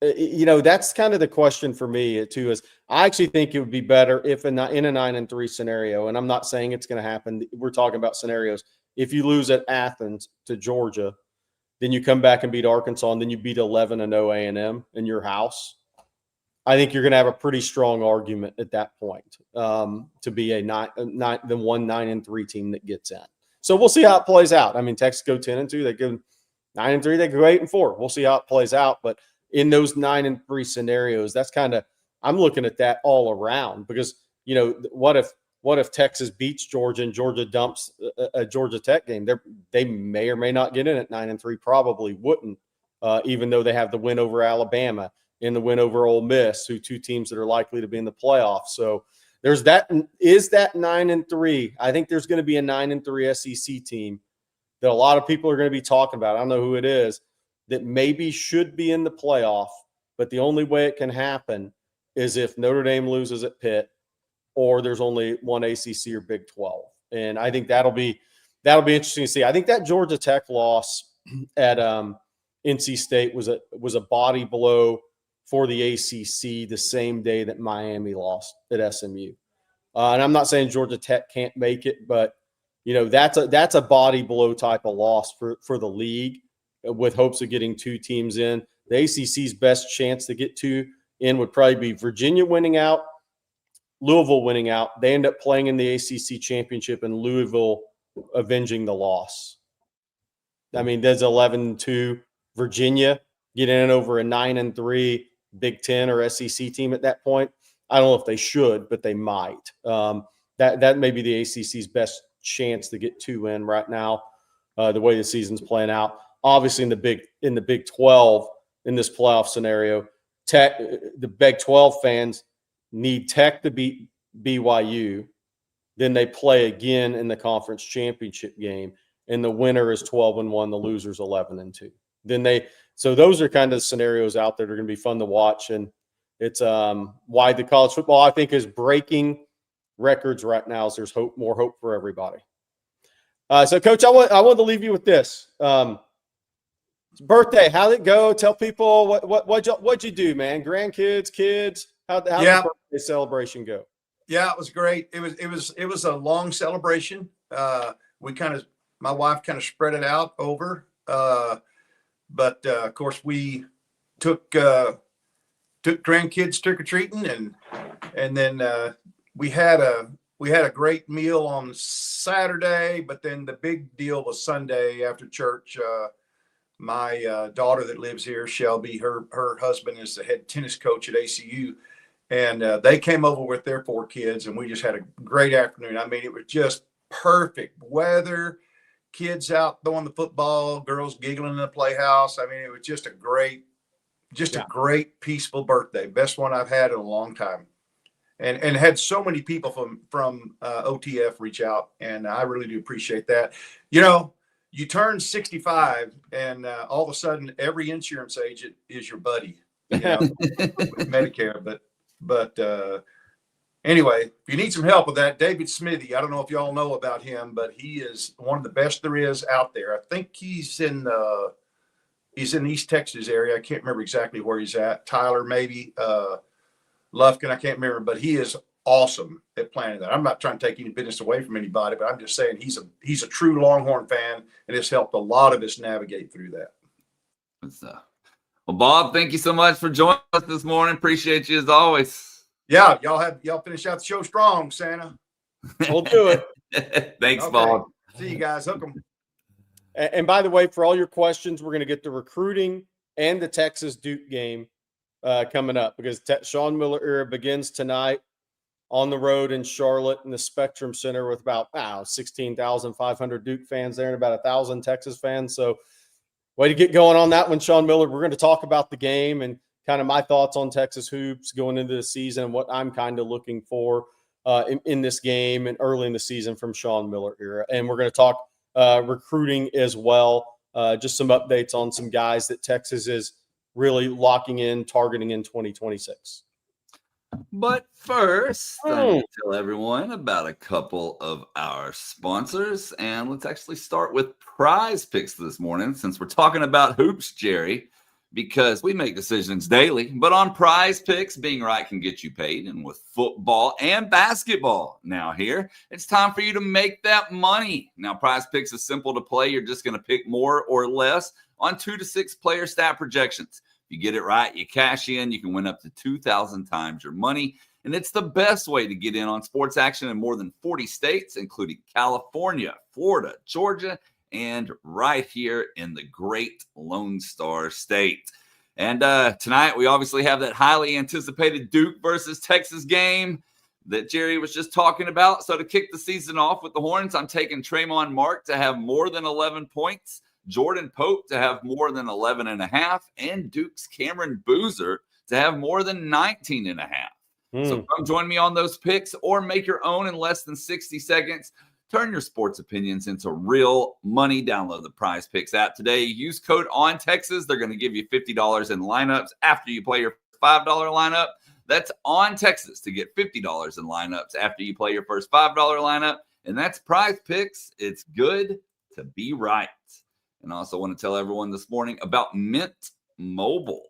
that's kind of the question for me too. Is I actually think it would be better if in a 9-3 scenario, and I'm not saying it's going to happen. We're talking about scenarios. If you lose at Athens to Georgia, then you come back and beat Arkansas, and then you beat 11-0 A&M in your house. I think you're going to have a pretty strong argument at that point to be the 9-3 team that gets in. So we'll see how it plays out. I mean, Texas go 10-2, they go 9-3, they go 8-4. We'll see how it plays out. But in those 9-3 scenarios, that's kind of I'm looking at that all around, because what if Texas beats Georgia and Georgia dumps a Georgia Tech game? They may or may not get in at 9-3. Probably wouldn't, even though they have the win over Alabama and the win over Ole Miss, who two teams that are likely to be in the playoffs. So there's that. Is that 9-3? I think there's going to be a 9-3 SEC team that a lot of people are going to be talking about. I don't know who it is that maybe should be in the playoff, but the only way it can happen is if Notre Dame loses at Pitt, or there's only one ACC or Big 12. And I think that'll be interesting to see. I think that Georgia Tech loss at NC State was a body blow for the ACC the same day that Miami lost at SMU. And I'm not saying Georgia Tech can't make it, but that's a body blow type of loss for the league, with hopes of getting two teams in. The ACC's best chance to get two in would probably be Virginia winning out, Louisville winning out. They end up playing in the ACC championship, and Louisville avenging the loss. I mean, there's 11-2. Virginia getting in over a 9-3 Big Ten or SEC team at that point. I don't know if they should, but they might. That may be the ACC's best chance to get two in right now, the way the season's playing out. Obviously, in the Big 12 in this playoff scenario, the Big 12 fans need Tech to beat BYU. Then they play again in the conference championship game, and the winner is 12-1, the loser's 11-2. So those are kind of the scenarios out there that are going to be fun to watch, and it's why the college football, I think, is breaking records right now. So there's more hope for everybody. So, Coach, I want to leave you with this. Birthday, how'd it go? Tell people what'd you do, man? Grandkids, kids. How'd the birthday celebration go? Yeah, it was great. It was a long celebration. My wife kind of spread it out over, but of course we took grandkids trick or treating, and then we had a great meal on Saturday, but then the big deal was Sunday after church. My daughter that lives here, Shelby, her husband is the head tennis coach at ACU, and they came over with their 4 kids, and we just had a great afternoon. I mean, it was just perfect weather, kids out throwing the football, girls giggling in the playhouse. I mean, it was just a great, peaceful birthday. Best one I've had in a long time. And had so many people from OTF reach out, and I really do appreciate that. You turn 65, and all of a sudden, every insurance agent is your buddy, with Medicare. But anyway, if you need some help with that, David Smithy, I don't know if y'all know about him, but he is one of the best there is out there. I think he's in the East Texas area. I can't remember exactly where he's at. Tyler, maybe. Lufkin, I can't remember, but he is awesome at planning that. I'm not trying to take any business away from anybody, but I'm just saying he's a true Longhorn fan, and it's helped a lot of us navigate through that. Good stuff. Well, Bob, thank you so much for joining us this morning. Appreciate you as always. Yeah, y'all finish out the show strong, Santa. We'll do it. Thanks, Okay. Bob. See you guys. Hook 'em. And by the way, for all your questions, we're going to get the recruiting and the Texas Duke game coming up because Sean Miller era begins tonight on the road in Charlotte in the Spectrum Center with about 16,500 Duke fans there and about 1,000 Texas fans. So way to get going on that one, Sean Miller. We're going to talk about the game and kind of my thoughts on Texas hoops going into the season and what I'm kind of looking for in this game and early in the season from Sean Miller era. And we're going to talk recruiting as well. Just some updates on some guys that Texas is really locking in, targeting in 2026. But first, I need to tell everyone about a couple of our sponsors. And let's actually start with Prize Picks this morning since we're talking about hoops, Jerry, because we make decisions daily. But on Prize Picks, being right can get you paid. And with football and basketball now here, it's time for you to make that money. Now, Prize Picks is simple to play. You're just going to pick more or less on 2 to 6 player stat projections. If you get it right, you cash in. You can win up to 2,000 times your money. And it's the best way to get in on sports action in more than 40 states, including California, Florida, Georgia, and right here in the great Lone Star State. And tonight, we obviously have that highly anticipated Duke versus Texas game that Jerry was just talking about. So to kick the season off with the Horns, I'm taking Tremont Mark to have more than 11 points. Jordan Pope to have more than 11.5, and Duke's Cameron Boozer to have more than 19.5. So come join me on those picks or make your own in less than 60 seconds. Turn your sports opinions into real money. Download the Prize Picks app today. Use code ONTexas. They're going to give you $50 in lineups after you play your $5 lineup. That's ONTexas to get $50 in lineups after you play your first $5 lineup. And that's Prize Picks. It's good to be right. And I also want to tell everyone this morning about Mint Mobile.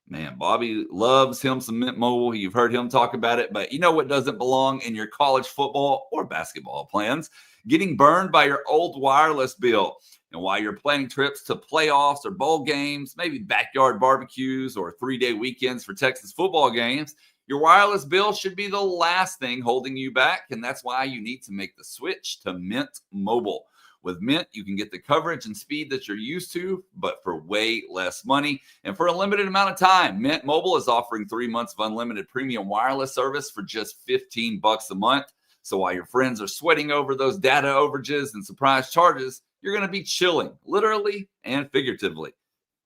Man, Bobby loves him some Mint Mobile. You've heard him talk about it, but you know what doesn't belong in your college football or basketball plans? Getting burned by your old wireless bill. And while you're planning trips to playoffs or bowl games, maybe backyard barbecues or 3-day weekends for Texas football games, your wireless bill should be the last thing holding you back. And that's why you need to make the switch to Mint Mobile. With Mint, you can get the coverage and speed that you're used to, but for way less money. And for a limited amount of time, Mint Mobile is offering 3 months of unlimited premium wireless service for just $15 a month. So while your friends are sweating over those data overages and surprise charges, you're going to be chilling, literally and figuratively.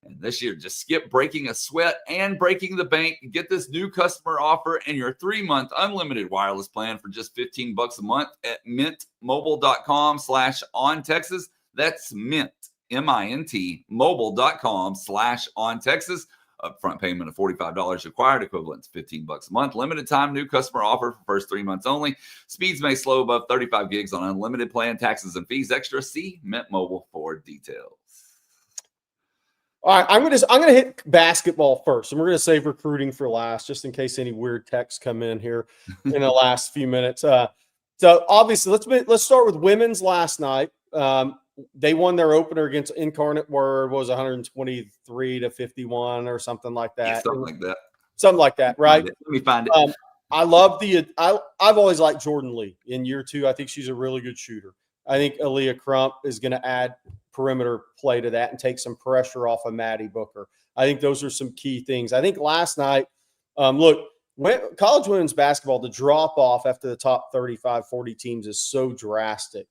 And this year, just skip breaking a sweat and breaking the bank. Get this new customer offer and your 3-month unlimited wireless plan for just $15 a month at mintmobile.com/OnTexas. That's Mint, MINT, mobile.com/OnTexas. Upfront payment of $45 required, equivalent to $15 a month. Limited time new customer offer for first 3 months only. Speeds may slow above 35 gigs on unlimited plan. Taxes and fees extra. See Mint Mobile for details. All right, I'm gonna hit basketball first, and we're gonna save recruiting for last, just in case any weird texts come in here in the last few minutes. So obviously, let's start with women's last night. They won their opener against Incarnate Word, was 123-51 or something like that. Yeah, something like that, right? Let me find it. I love I've always liked Jordan Lee in year 2. I think she's a really good shooter. I think Aaliyah Crump is going to add perimeter play to that and take some pressure off of Maddie Booker. I think those are some key things. I think last night, college women's basketball, the drop off after the top 35, 40 teams is so drastic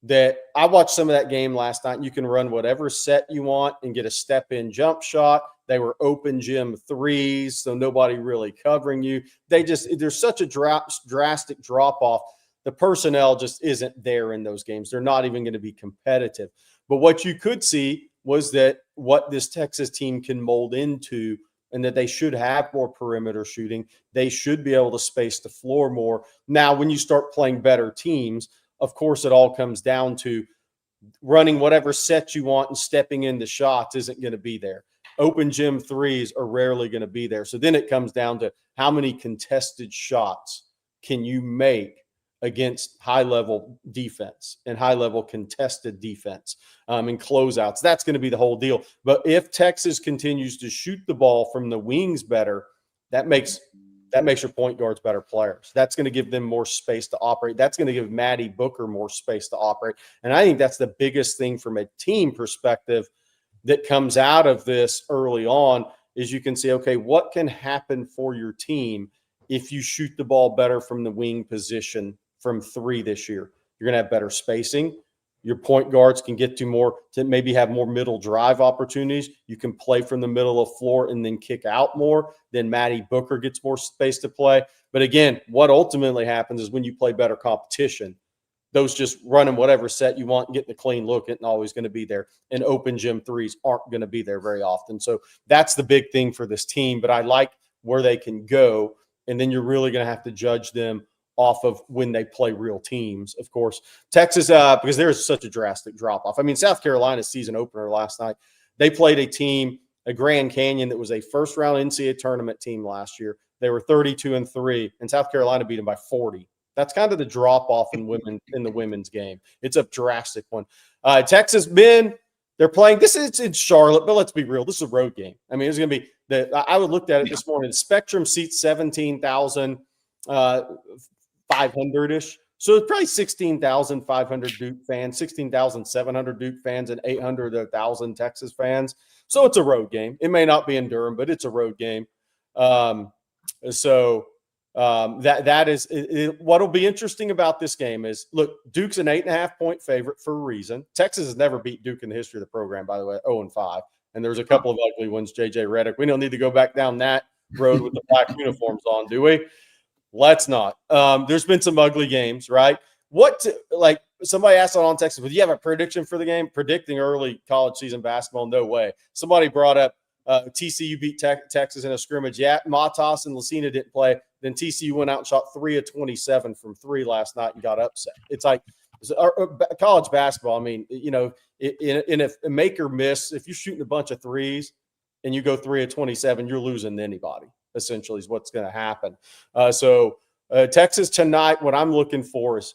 that I watched some of that game last night. And you can run whatever set you want and get a step in jump shot. They were open gym threes, so nobody really covering you. There's such a drastic drop off. The personnel just isn't there in those games. They're not even going to be competitive. But what you could see was that what this Texas team can mold into, and that they should have more perimeter shooting. They should be able to space the floor more. Now, when you start playing better teams, of course, it all comes down to running whatever set you want and stepping into shots isn't going to be there. Open gym threes are rarely going to be there. So then it comes down to how many contested shots can you make against high-level defense and high-level contested defense and closeouts. That's going to be the whole deal. But if Texas continues to shoot the ball from the wings better, that makes That makes your point guards better players. That's going to give them more space to operate. That's going to give Maddie Booker more space to operate. And I think that's the biggest thing from a team perspective that comes out of this early on is you can say, okay, what can happen for your team if you shoot the ball better from the wing position from 3 this year? You're going to have better spacing. Your point guards can get to maybe have more middle drive opportunities. You can play from the middle of the floor and then kick out more. Then Maddie Booker gets more space to play. But again, what ultimately happens is when you play better competition, those just running whatever set you want, getting a clean look, isn't always going to be there. And open gym threes aren't going to be there very often. So that's the big thing for this team. But I like where they can go. And then you're really going to have to judge them off of when they play real teams, of course. Texas, because there's such a drastic drop-off. I mean, South Carolina's season opener last night, they played a team, a Grand Canyon, that was a first-round NCAA tournament team last year. They were 32-3, and South Carolina beat them by 40. That's kind of the drop-off in the women's game. It's a drastic one. Texas men, they're playing. This is in Charlotte, but let's be real. This is a road game. I mean, it's going to be I would looked at it this morning. The Spectrum seats 17,000. 500-ish. So it's probably 16,500 Duke fans, 16,700 Duke fans, and 800 to 1,000 Texas fans. So it's a road game. It may not be in Durham, but it's a road game. That is what'll be interesting about this game is, look, Duke's an 8.5-point favorite for a reason. Texas has never beat Duke in the history of the program, by the way, 0-5. And there's a couple of ugly ones, J.J. Redick. We don't need to go back down that road with the black uniforms on, do we? Let's not. There's been some ugly games, right? Somebody asked on Texas, do you have a prediction for the game? Predicting early college season basketball? No way. Somebody brought up TCU beat Texas in a scrimmage. Yeah, Matas and Lucina didn't play. Then TCU went out and shot 3 of 27 from 3 last night and got upset. It's like college basketball. I mean, you know, in a make or miss, if you're shooting a bunch of threes and you go 3 of 27, you're losing to anybody. Essentially is what's going to happen. Texas tonight, what I'm looking for is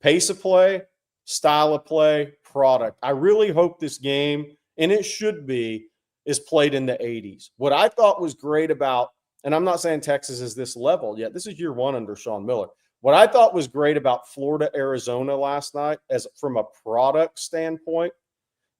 pace of play, style of play, product. I really hope this game, and it should be, is played in the 80s. What I thought was great about, and I'm not saying Texas is this level yet. This is year 1 under Sean Miller. What I thought was great about Florida, Arizona last night, as from a product standpoint,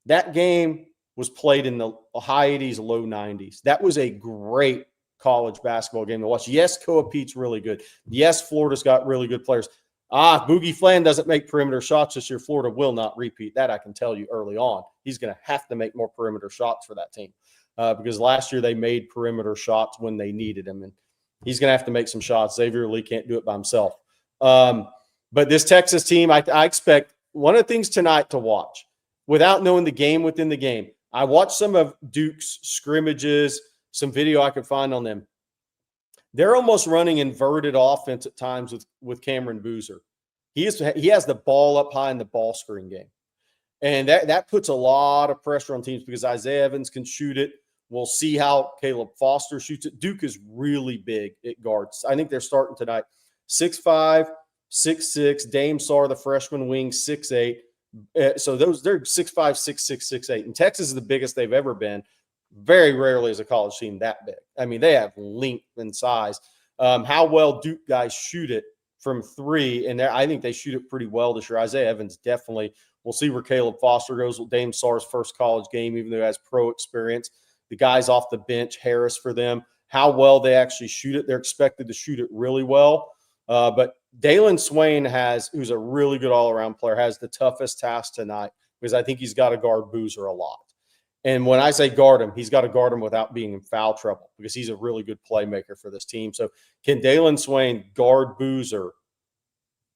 that game was played in the high 80s, low 90s. That was a great college basketball game to watch. Yes, Koa Pete's really good. Yes, Florida's got really good players. Boogie Flan doesn't make perimeter shots this year. Florida will not repeat that. I can tell you early on. He's going to have to make more perimeter shots for that team because last year they made perimeter shots when they needed him, and he's going to have to make some shots. Xavier Lee can't do it by himself. But this Texas team, I expect one of the things tonight to watch without knowing the game within the game. I watched some of Duke's scrimmages, some video I could find on them. They're almost running inverted offense at times with Cameron Boozer. He has the ball up high in the ball screen game. And that puts a lot of pressure on teams because Isaiah Evans can shoot it. We'll see how Caleb Foster shoots it. Duke is really big at guards. I think they're starting tonight 6'5", 6'6". Dame Sarr, the freshman wing, 6'8". So they're 6'5", 6'6", 6'8". And Texas is the biggest they've ever been. Very rarely is a college team that big. I mean, they have length and size. How well Duke guys shoot it from 3, and I think they shoot it pretty well this year. Isaiah Evans definitely. We'll see where Caleb Foster goes with Dame Sarr's first college game, even though he has pro experience. The guys off the bench, Harris for them, how well they actually shoot it. They're expected to shoot it really well. But Dalen Swain who's a really good all-around player, has the toughest task tonight because I think he's got to guard Boozer a lot. And when I say guard him, he's got to guard him without being in foul trouble because he's a really good playmaker for this team. So can Dalen Swain guard Boozer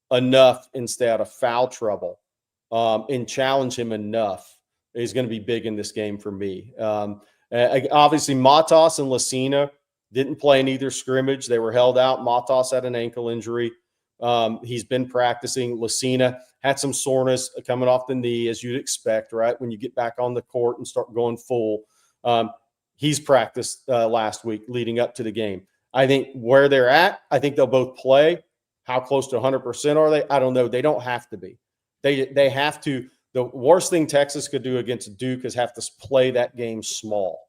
enough and stay out of foul trouble and challenge him enough is going to be big in this game for me. Obviously, Matas and Lucina didn't play in either scrimmage. They were held out. Matas had an ankle injury. He's been practicing. Lucina had some soreness coming off the knee, as you'd expect, right? When you get back on the court and start going full. He's practiced last week leading up to the game. I think where they're at, I think they'll both play. How close to 100% are they? I don't know. They don't have to be. They have to. The worst thing Texas could do against Duke is have to play that game small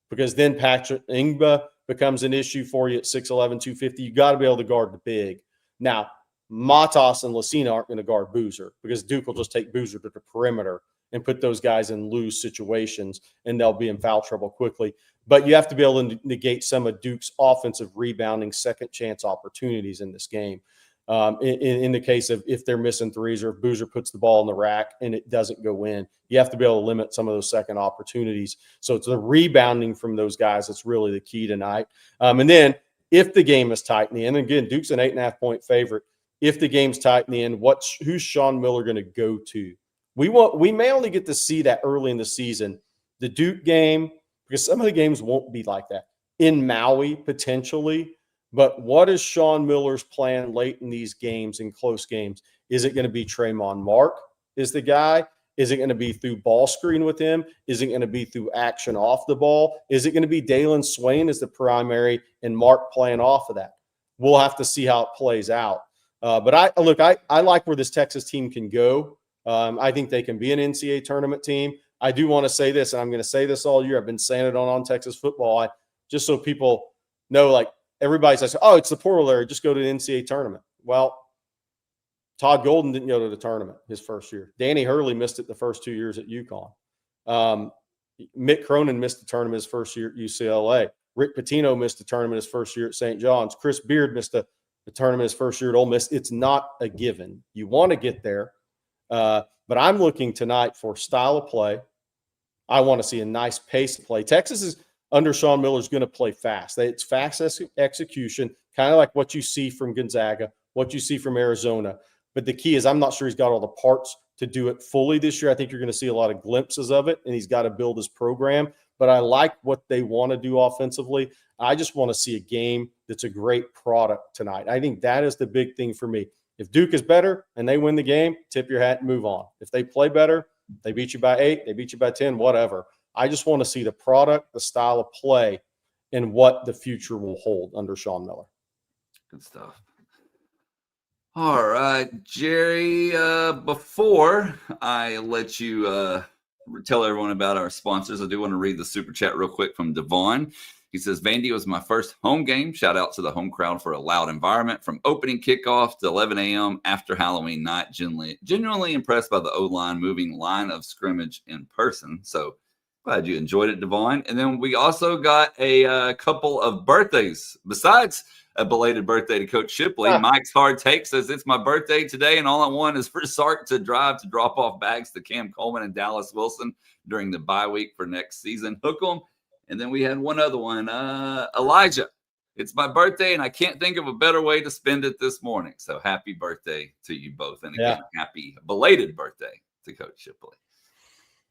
because then Patrick Ingba, becomes an issue for you at 6'11", 250. You got to be able to guard the big. Now, Matas and Lucina aren't going to guard Boozer because Duke will just take Boozer to the perimeter and put those guys in loose situations, and they'll be in foul trouble quickly. But you have to be able to negate some of Duke's offensive rebounding second chance opportunities in this game. In the case of if they're missing threes or if Boozer puts the ball in the rack and it doesn't go in, you have to be able to limit some of those second opportunities. So it's the rebounding from those guys that's really the key tonight. And then if the game is tight in the end, and again, Duke's an 8.5-point favorite. If the game's tight in the end, who's Sean Miller going to go to? We may only get to see that early in the season, the Duke game, because some of the games won't be like that. In Maui, potentially. But what is Sean Miller's plan late in these games, in close games? Is it going to be Tremont Mark is the guy? Is it going to be through ball screen with him? Is it going to be through action off the ball? Is it going to be Dalen Swain as the primary and Mark playing off of that? We'll have to see how it plays out. But I like where this Texas team can go. I think they can be an NCAA tournament team. I do want to say this, and I'm going to say this all year. I've been saying it on Texas football. Just so people know, like, everybody says, oh, it's the portal area, just go to the NCAA tournament. Well, Todd Golden didn't go to the tournament his first year. Danny Hurley missed it the first 2 years at UConn. Mick Cronin missed the tournament his first year at UCLA. Rick Pitino missed the tournament his first year at St. John's. Chris Beard missed the tournament his first year at Ole Miss. It's not a given. You want to get there. But I'm looking tonight for style of play. I want to see a nice pace of play. Texas is under Sean Miller is going to play fast. It's fast execution, kind of like what you see from Gonzaga, what you see from Arizona. But the key is I'm not sure he's got all the parts to do it fully this year. I think you're going to see a lot of glimpses of it, and he's got to build his program. But I like what they want to do offensively. I just want to see a game that's a great product tonight. I think that is the big thing for me. If Duke is better and they win the game, tip your hat and move on. If they play better, they beat you by 8, they beat you by 10, whatever. I just want to see the product, the style of play, and what the future will hold under Sean Miller. Good stuff. All right, Jerry, before I let you tell everyone about our sponsors, I do want to read the super chat real quick from Devon. He says, Vandy was my first home game. Shout out to the home crowd for a loud environment from opening kickoff to 11 a.m. after Halloween night. Genuinely impressed by the O-line moving line of scrimmage in person. So glad you enjoyed it, Devon. And then we also got a couple of birthdays besides a belated birthday to Coach Shipley. Mike's Hard Take says, it's my birthday today, and all I want is for Sark to drive to drop off bags to Cam Coleman and Dallas Wilson during the bye week for next season. Hook 'em. And then we had one other one, Elijah. It's my birthday, and I can't think of a better way to spend it this morning. So happy birthday to you both. And again, happy belated birthday to Coach Shipley.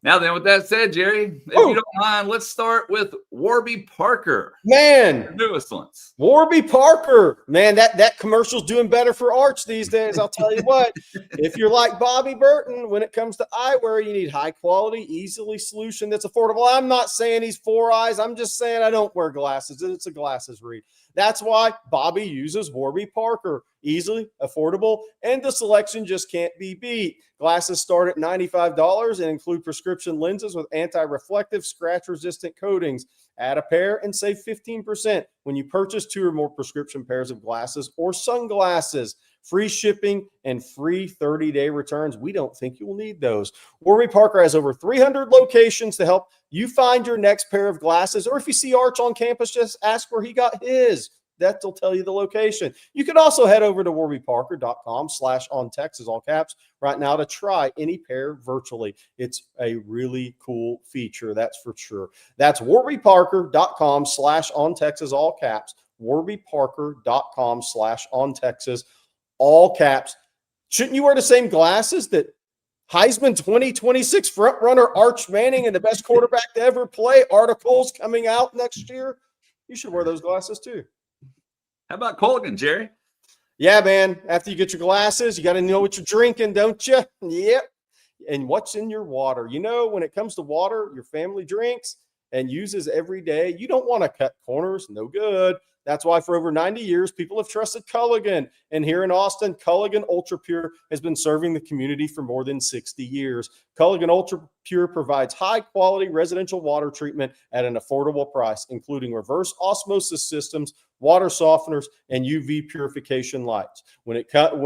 Now then, with that said, Jerry, if you don't mind, let's start with Warby Parker. Man, the newest ones. Warby Parker. Man, that commercial's doing better for Arch these days. I'll tell you what. If you're like Bobby Burton, when it comes to eyewear, you need high quality, easily solution that's affordable. I'm not saying he's 4 eyes. I'm just saying I don't wear glasses. It's a glasses read. That's why Bobby uses Warby Parker. Easily, affordable, and the selection just can't be beat. Glasses start at $95 and include prescription lenses with anti-reflective, scratch-resistant coatings. Add a pair and save 15% when you purchase 2 or more prescription pairs of glasses or sunglasses. Free shipping and free 30-day returns. We don't think you'll need those. Warby Parker has over 300 locations to help you find your next pair of glasses. Or if you see Arch on campus, just ask where he got his. That'll tell you the location. You can also head over to warbyparker.com/ontexas, all caps, right now to try any pair virtually. It's a really cool feature, that's for sure. That's warbyparker.com/ontexas, all caps. warbyparker.com/ontexas, all caps. Shouldn't you wear the same glasses that Heisman 2026 frontrunner Arch Manning and the best quarterback to ever play articles coming out next year? You should wear those glasses too. How about Culligan, Jerry? Yeah, man. After you get your glasses, you got to know what you're drinking, don't you? Yep. And what's in your water. You know, when it comes to water, your family drinks and uses every day. You don't want to cut corners. No good. That's why for over 90 years, people have trusted Culligan. And here in Austin, Culligan Ultrapure has been serving the community for more than 60 years. Culligan Ultrapure provides high-quality residential water treatment at an affordable price, including reverse osmosis systems, water softeners, and UV purification lights. Whether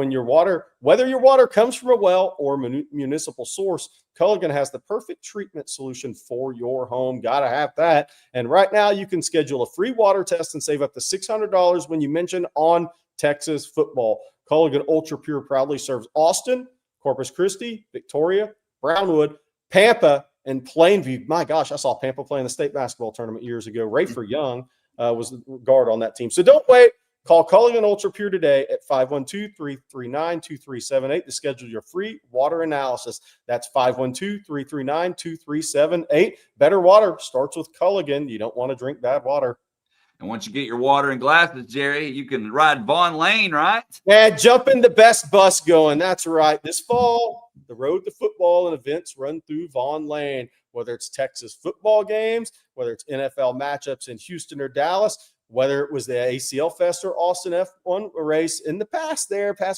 your water comes from a well or municipal source, Culligan has the perfect treatment solution for your home. Gotta have that. And right now, you can schedule a free water test and save up to $600 when you mention On Texas Football. Culligan Ultrapure proudly serves Austin, Corpus Christi, Victoria, Brownwood, Pampa, and Plainview. My gosh, I saw Pampa play in the state basketball tournament years ago. Rayford Young was the guard on that team. So don't wait. Call Culligan Ultrapure today at 512-339-2378 to schedule your free water analysis. That's 512-339-2378. Better water starts with Culligan. You don't want to drink bad water. And once you get your water in glasses, Jerry, you can ride Vaughn Lane, right? And jump in the best bus going. That's right. This fall, the road to football and events run through Vaughn Lane. Whether it's Texas football games, whether it's NFL matchups in Houston or Dallas, whether it was the ACL Fest or Austin F1 race in the past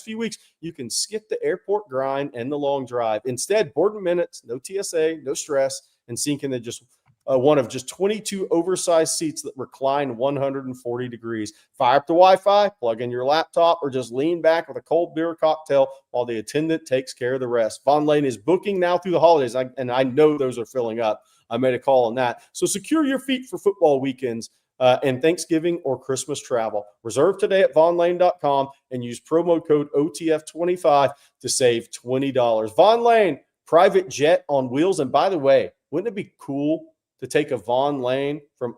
few weeks, you can skip the airport grind and the long drive. Instead, board in minutes, no TSA, no stress, and sink into just one of just 22 oversized seats that recline 140 degrees. Fire up the Wi-Fi, plug in your laptop, or just lean back with a cold beer or cocktail while the attendant takes care of the rest. Vaughn Lane is booking now through the holidays, and I know those are filling up. I made a call on that. So secure your feet for football weekends and Thanksgiving or Christmas travel. Reserve today at vaughnlane.com and use promo code OTF25 to save $20. Vaughn Lane, private jet on wheels. And by the way, wouldn't it be cool to take a Vaughn Lane from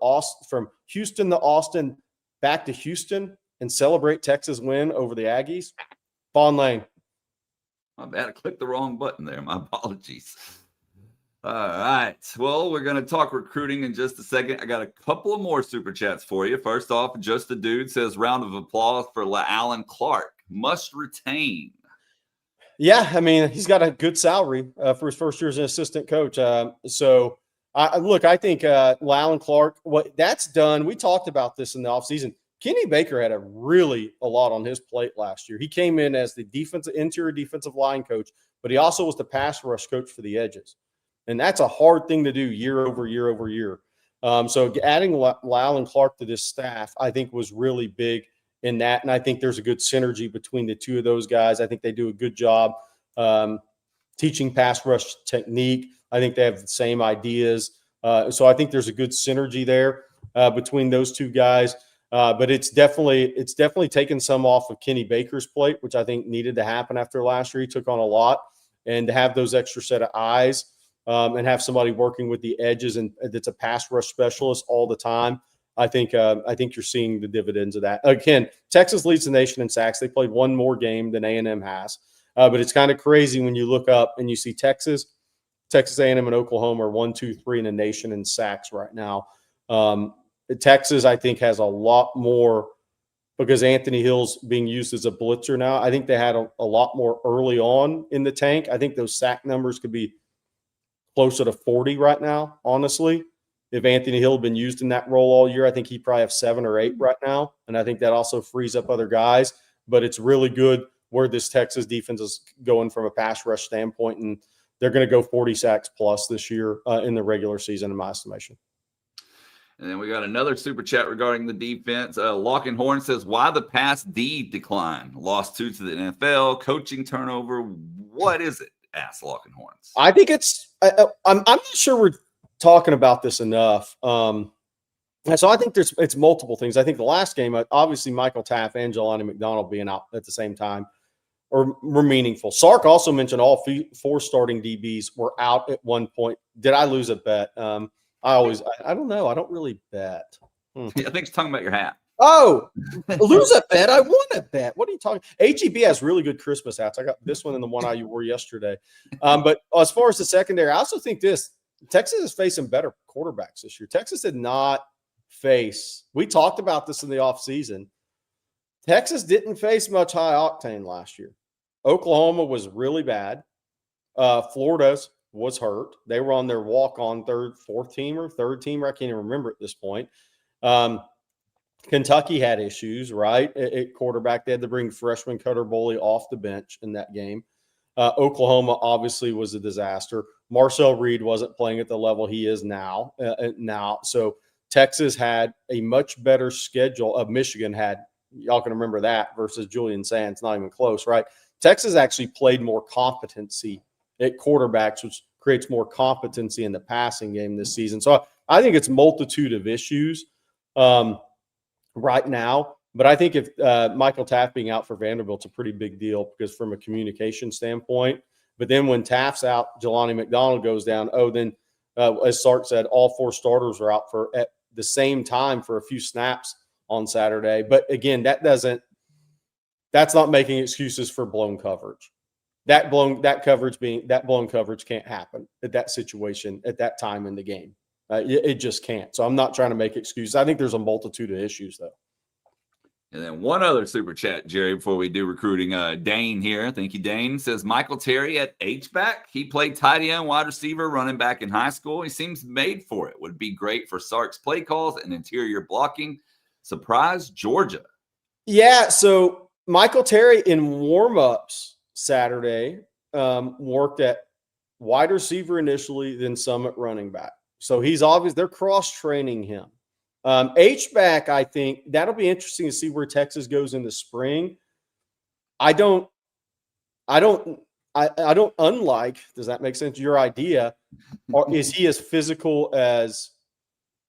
Houston to Austin back to Houston and celebrate Texas' win over the Aggies? Vaughn Lane. My bad. I clicked the wrong button there. My apologies. All right. Well, we're going to talk recruiting in just a second. I got a couple of more super chats for you. First off, Just a Dude says, round of applause for Alan Clark. Must retain. Yeah, I mean, he's got a good salary for his first year as an assistant coach. I think Alan Clark, what that's done, we talked about this in the offseason. Kenny Baker had a lot on his plate last year. He came in as the interior defensive line coach, but he also was the pass rush coach for the edges. And that's a hard thing to do year over year over year. So adding Alan Clark to this staff, I think, was really big in that. And I think there's a good synergy between the two of those guys. I think they do a good job teaching pass rush technique. I think they have the same ideas. So I think there's a good synergy there between those two guys. But it's definitely taken some off of Kenny Baker's plate, which I think needed to happen after last year. He took on a lot. And to have those extra set of eyes and have somebody working with the edges and that's a pass rush specialist all the time, I think you're seeing the dividends of that. Again, Texas leads the nation in sacks. They played one more game than A&M has. But it's kind of crazy when you look up and you see Texas A&M, and Oklahoma are 1, 2, 3 in the nation in sacks right now. Texas, I think, has a lot more because Anthony Hill's being used as a blitzer now. I think they had a lot more early on in the tank. I think those sack numbers could be closer to 40 right now, honestly. If Anthony Hill had been used in that role all year, I think he'd probably have 7 or 8 right now. And I think that also frees up other guys. But it's really good where this Texas defense is going from a pass rush standpoint. And they're going to go 40 sacks plus this year in the regular season, in my estimation. And then we got another super chat regarding the defense. Lock and Horn says, why the pass D decline? Lost 2 to the NFL, coaching turnover. What is it? Asked Lock and Horns. I think it's I'm not sure we're talking about this enough. So I think it's multiple things. I think the last game, obviously Michael Taff and Jelani McDonald being out at the same time were meaningful. Sark also mentioned all 4 starting DBs were out at one point. Did I lose a bet? I don't know. I don't really bet. I think it's talking about your hat. Oh, lose a bet. I won a bet. What are you talking? HEB has really good Christmas hats. I got this one and the one I wore yesterday. But as far as the secondary, I also think Texas is facing better quarterbacks this year. Texas did not face. We talked about this in the offseason. Texas didn't face much high octane last year. Oklahoma was really bad. Florida was hurt. They were on their walk-on third teamer. I can't even remember at this point. Kentucky had issues, right? At quarterback, they had to bring freshman Cutter Boley off the bench in that game. Oklahoma obviously was a disaster. Marcel Reed wasn't playing at the level he is now. So Texas had a much better schedule. Michigan had, y'all can remember that, versus Julian Sands, not even close, right? Texas actually played more competency at quarterbacks, which creates more competency in the passing game this season. So I think it's multitude of issues right now. But I think if Michael Taft being out for Vanderbilt's a pretty big deal, because from a communication standpoint. But then when Taft's out, Jelani McDonald goes down. Then as Sark said, all 4 starters are out for at the same time for a few snaps on Saturday. But again, that's not making excuses for blown coverage. That blown coverage can't happen at that situation at that time in the game. It just can't. So I'm not trying to make excuses. I think there's a multitude of issues though. And then one other super chat, Jerry, before we do recruiting. Dane here. Thank you, Dane. Says Michael Terry at H-back. He played tight end, wide receiver, running back in high school. He seems made for it. Would be great for Sark's play calls and interior blocking. Surprise, Georgia. Yeah, so Michael Terry in warm-ups Saturday worked at wide receiver initially, then some at running back. So he's obvious they're cross-training him. H-back, I think that'll be interesting to see where Texas goes in the spring. I don't unlike, does that make sense? Your idea, or is he as physical as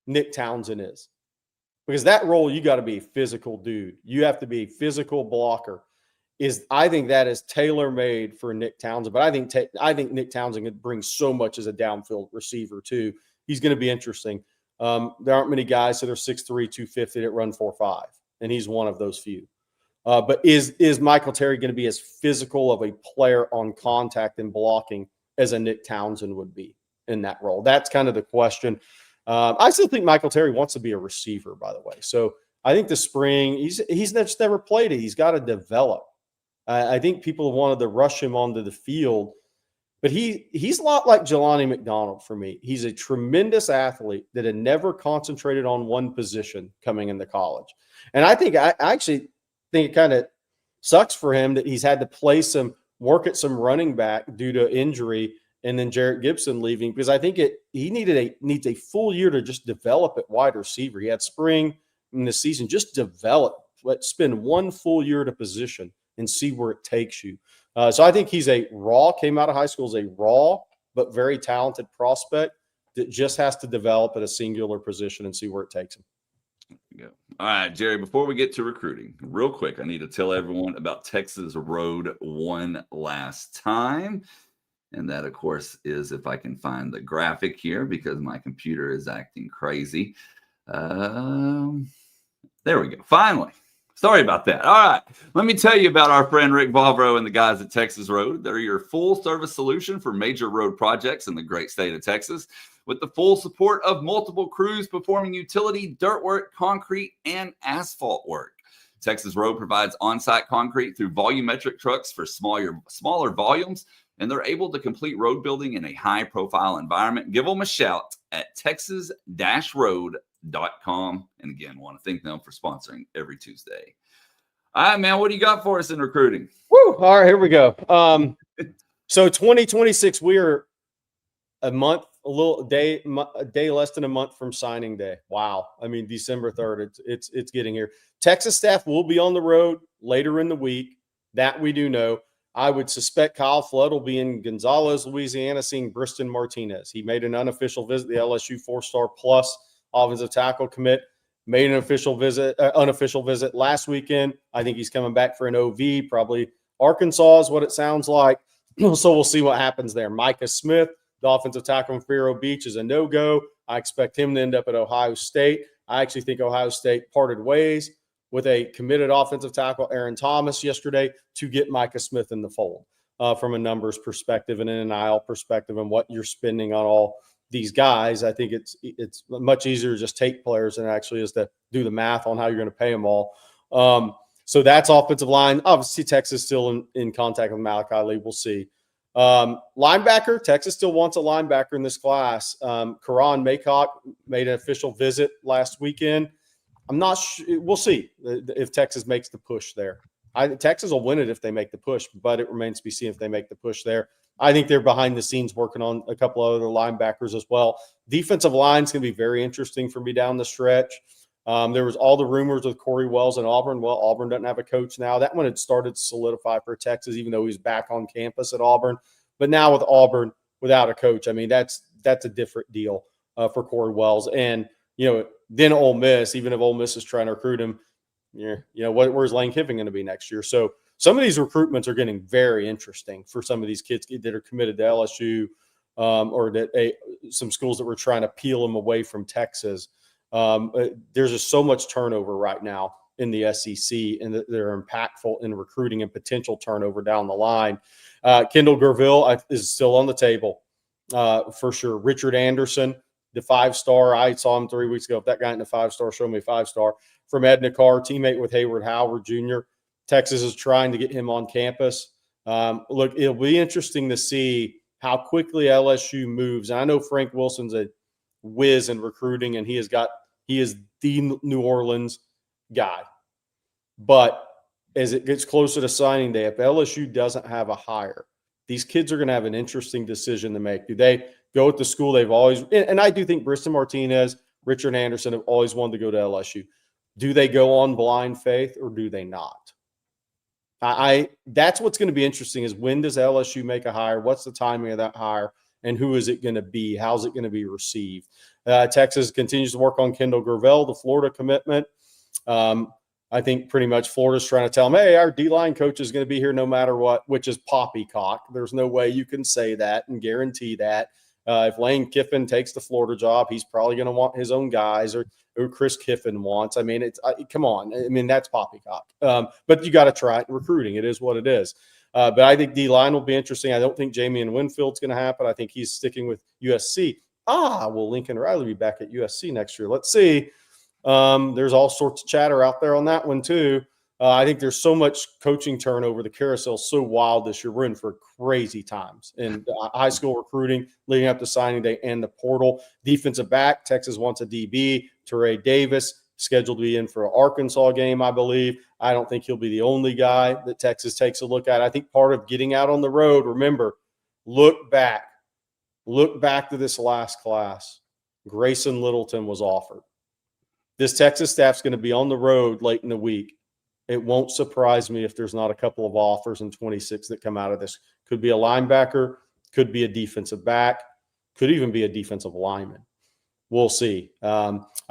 Nick Townsend is? Because that role, you got to be a physical dude. You have to be a physical blocker. I think that is tailor-made for Nick Townsend. But I think Nick Townsend could bring so much as a downfield receiver too. He's going to be interesting. There aren't many guys that are 6'3", 250 that run 4.5, and he's one of those few. But is Michael Terry going to be as physical of a player on contact and blocking as a Nick Townsend would be in that role? That's kind of the question. I still think Michael Terry wants to be a receiver, by the way. So I think the spring, he's just never played it. He's got to develop. I think people have wanted to rush him onto the field. But he's a lot like Jelani McDonald for me. He's a tremendous athlete that had never concentrated on one position coming into college. And I actually think it kind of sucks for him that he's had to work at some running back due to injury, and then Jarrett Gibson leaving, because I think he needs a full year to just develop at wide receiver. He had spring in the season, just develop. Let's spend one full year at a position and see where it takes you. So I think he's came out of high school as a raw but very talented prospect that just has to develop at a singular position and see where it takes him. There you go. All right, Jerry, before we get to recruiting, real quick, I need to tell everyone about Texas Road one last time. And that, of course, is if I can find the graphic here, because my computer is acting crazy. There we go. Finally. Sorry about that. All right. Let me tell you about our friend Rick Bavro and the guys at Texas Road. They're your full-service solution for major road projects in the great state of Texas, with the full support of multiple crews performing utility, dirt work, concrete, and asphalt work. Texas Road provides on-site concrete through volumetric trucks for smaller volumes, and they're able to complete road building in a high-profile environment. Give them a shout at texas-road.com. And again, want to thank them for sponsoring every Tuesday. All right, man, what do you got for us in recruiting? Woo! All right, here we go. So 2026, we are a day less than a month from signing day. Wow. I mean, December 3rd, it's getting here. Texas staff will be on the road later in the week. That we do know. I would suspect Kyle Flood will be in Gonzales, Louisiana, seeing Briston Martinez. He made an unofficial visit, the LSU 4-star plus offensive tackle commit, made an unofficial visit last weekend. I think he's coming back for an OV, probably Arkansas is what it sounds like. So we'll see what happens there. Micah Smith, the offensive tackle from Vero Beach, is a no-go. I expect him to end up at Ohio State. I actually think Ohio State parted ways with a committed offensive tackle, Aaron Thomas, yesterday to get Micah Smith in the fold from a numbers perspective and an NIL perspective and what you're spending on all these guys. I think it's much easier to just take players than it actually is to do the math on how you're going to pay them all. So that's offensive line. Obviously, Texas still in contact with Malachi Lee. We'll see. Linebacker, Texas still wants a linebacker in this class. Karan Maycock made an official visit last weekend. I'm not sure. We'll see if Texas makes the push there. Texas will win it if they make the push, but it remains to be seen if they make the push there. I think they're behind the scenes working on a couple of other linebackers as well. Defensive line is going to be very interesting for me down the stretch. There was all the rumors with Corey Wells and Auburn. Well, Auburn doesn't have a coach now. That one had started to solidify for Texas, even though he was back on campus at Auburn. But now with Auburn without a coach, I mean, that's a different deal for Corey Wells. And, then Ole Miss, even if Ole Miss is trying to recruit him, where's Lane Kiffin going to be next year? So some of these recruitments are getting very interesting for some of these kids that are committed to LSU or that some schools that were trying to peel them away from Texas. There's just so much turnover right now in the SEC, and they're impactful in recruiting and potential turnover down the line. Kendall Gerville is still on the table for sure. Richard Anderson, the 5-star. I saw him 3 weeks ago. If that guy in the 5-star, show me 5-star. From Edna Carr, teammate with Hayward Howard Jr. Texas is trying to get him on campus. Look, it'll be interesting to see how quickly LSU moves. And I know Frank Wilson's a whiz in recruiting, and he is the New Orleans guy. But as it gets closer to signing day, if LSU doesn't have a hire, these kids are going to have an interesting decision to make. Do they go with the school they've always – and I do think Briston Martinez, Richard Anderson have always wanted to go to LSU. Do they go on blind faith or do they not? That's what's going to be interesting is when does LSU make a hire? What's the timing of that hire? And who is it going to be? How's it going to be received? Texas continues to work on Kendall Gerville, the Florida commitment. I think pretty much Florida's trying to tell them, hey, our D-line coach is going to be here no matter what, which is poppycock. There's no way you can say that and guarantee that. If Lane Kiffin takes the Florida job, he's probably going to want his own guys or Chris Kiffin wants. I mean, come on. I mean, that's poppycock. But you got to try it in recruiting. It is what it is. But I think D-line will be interesting. I don't think Jamian Winfield's going to happen. I think he's sticking with USC. Will Lincoln Riley be back at USC next year? Let's see. There's all sorts of chatter out there on that one too. I think there's so much coaching turnover. The carousel's so wild this year. We're in for crazy times in high school recruiting leading up to signing day and the portal. Defensive back, Texas wants a DB. Teray Davis scheduled to be in for an Arkansas game, I believe. I don't think he'll be the only guy that Texas takes a look at. I think part of getting out on the road, remember, look back to this last class. Grayson Littleton was offered. This Texas staff's going to be on the road late in the week. It won't surprise me if there's not a couple of offers in 26 that come out of this. Could be a linebacker, could be a defensive back, could even be a defensive lineman. We'll see.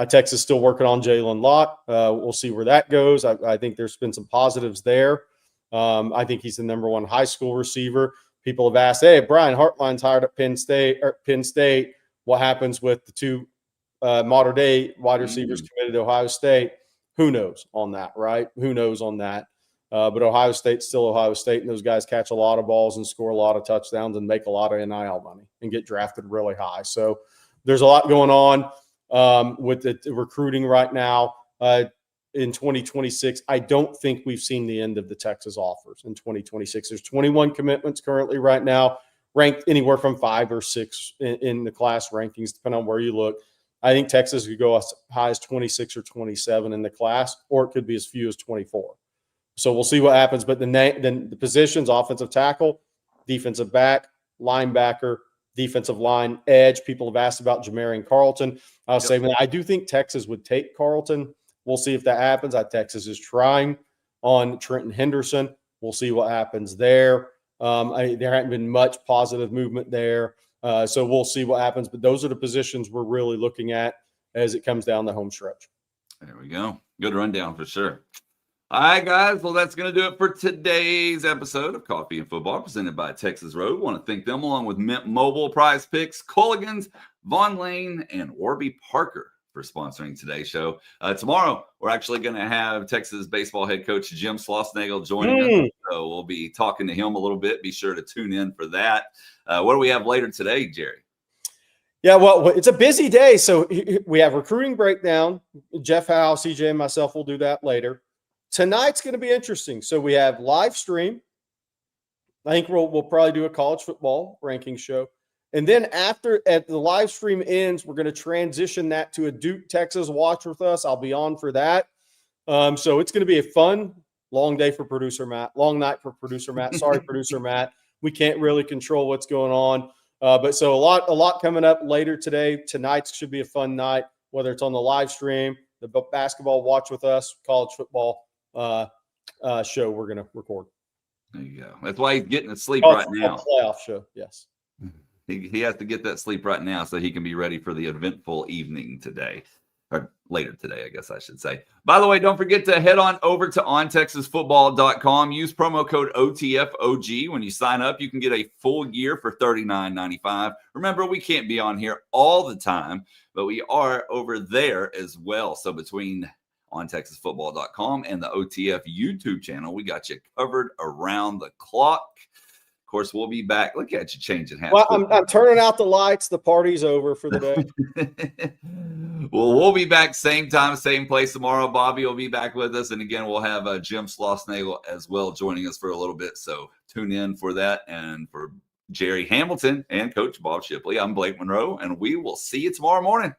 Texas still working on Jalen Lott. We'll see where that goes. I think there's been some positives there. I think he's the number one high school receiver. People have asked, hey, Brian Hartline's hired at Penn State. What happens with the two modern day wide receivers committed to Ohio State? Who knows on that, right? Who knows on that? But Ohio State's still Ohio State, and those guys catch a lot of balls and score a lot of touchdowns and make a lot of NIL money and get drafted really high. So there's a lot going on with the recruiting right now in 2026. I don't think we've seen the end of the Texas offers in 2026. There's 21 commitments currently right now, ranked anywhere from 5 or 6 in the class rankings, depending on where you look. I think Texas could go as high as 26 or 27 in the class, or it could be as few as 24. So we'll see what happens. But then the positions, offensive tackle, defensive back, linebacker, defensive line, edge. People have asked about Jamarian Carlton. I'll say I do think Texas would take Carlton. We'll see if that happens. Texas is trying on Trenton Henderson. We'll see what happens there. There hasn't been much positive movement there. So we'll see what happens. But those are the positions we're really looking at as it comes down the home stretch. There we go. Good rundown for sure. All right, guys. Well, that's going to do it for today's episode of Coffee and Football presented by Texas Road. Want to thank them along with Mint Mobile, Prize Picks, Culligan's, Von Lane, and Warby Parker for sponsoring today's show. Tomorrow, we're actually going to have Texas baseball head coach Jim Schlossnagle joining us. So we'll be talking to him a little bit. Be sure to tune in for that. What do we have later today, Jerry? Yeah, well, it's a busy day. So we have recruiting breakdown. Jeff Howe, CJ, and myself will do that later. Tonight's going to be interesting. So we have live stream. I think we'll probably do a college football ranking show. And then after the live stream ends, we're going to transition that to a Duke, Texas watch with us. I'll be on for that. So it's going to be a fun, long day for producer Matt, long night for producer Matt. Sorry, producer Matt. We can't really control what's going on. But so a lot coming up later today. Tonight should be a fun night, whether it's on the live stream, the basketball watch with us, college football show we're going to record. There you go. That's why he's getting to sleep right now. Playoff show, yes. He has to get that sleep right now so he can be ready for the eventful evening today. Or later today, I guess I should say. By the way, don't forget to head on over to ontexasfootball.com. Use promo code OTFOG. When you sign up, you can get a full year for $39.95. Remember, we can't be on here all the time, but we are over there as well. So between ontexasfootball.com and the OTF YouTube channel, we got you covered around the clock. Of course, we'll be back. Look at you changing hats. Well, I'm turning out the lights. The party's over for the day. Well, we'll be back same time, same place tomorrow. Bobby will be back with us. And again, we'll have Jim Schlossnagel as well joining us for a little bit. So tune in for that. And for Jerry Hamilton and Coach Bob Shipley, I'm Blake Monroe, and we will see you tomorrow morning.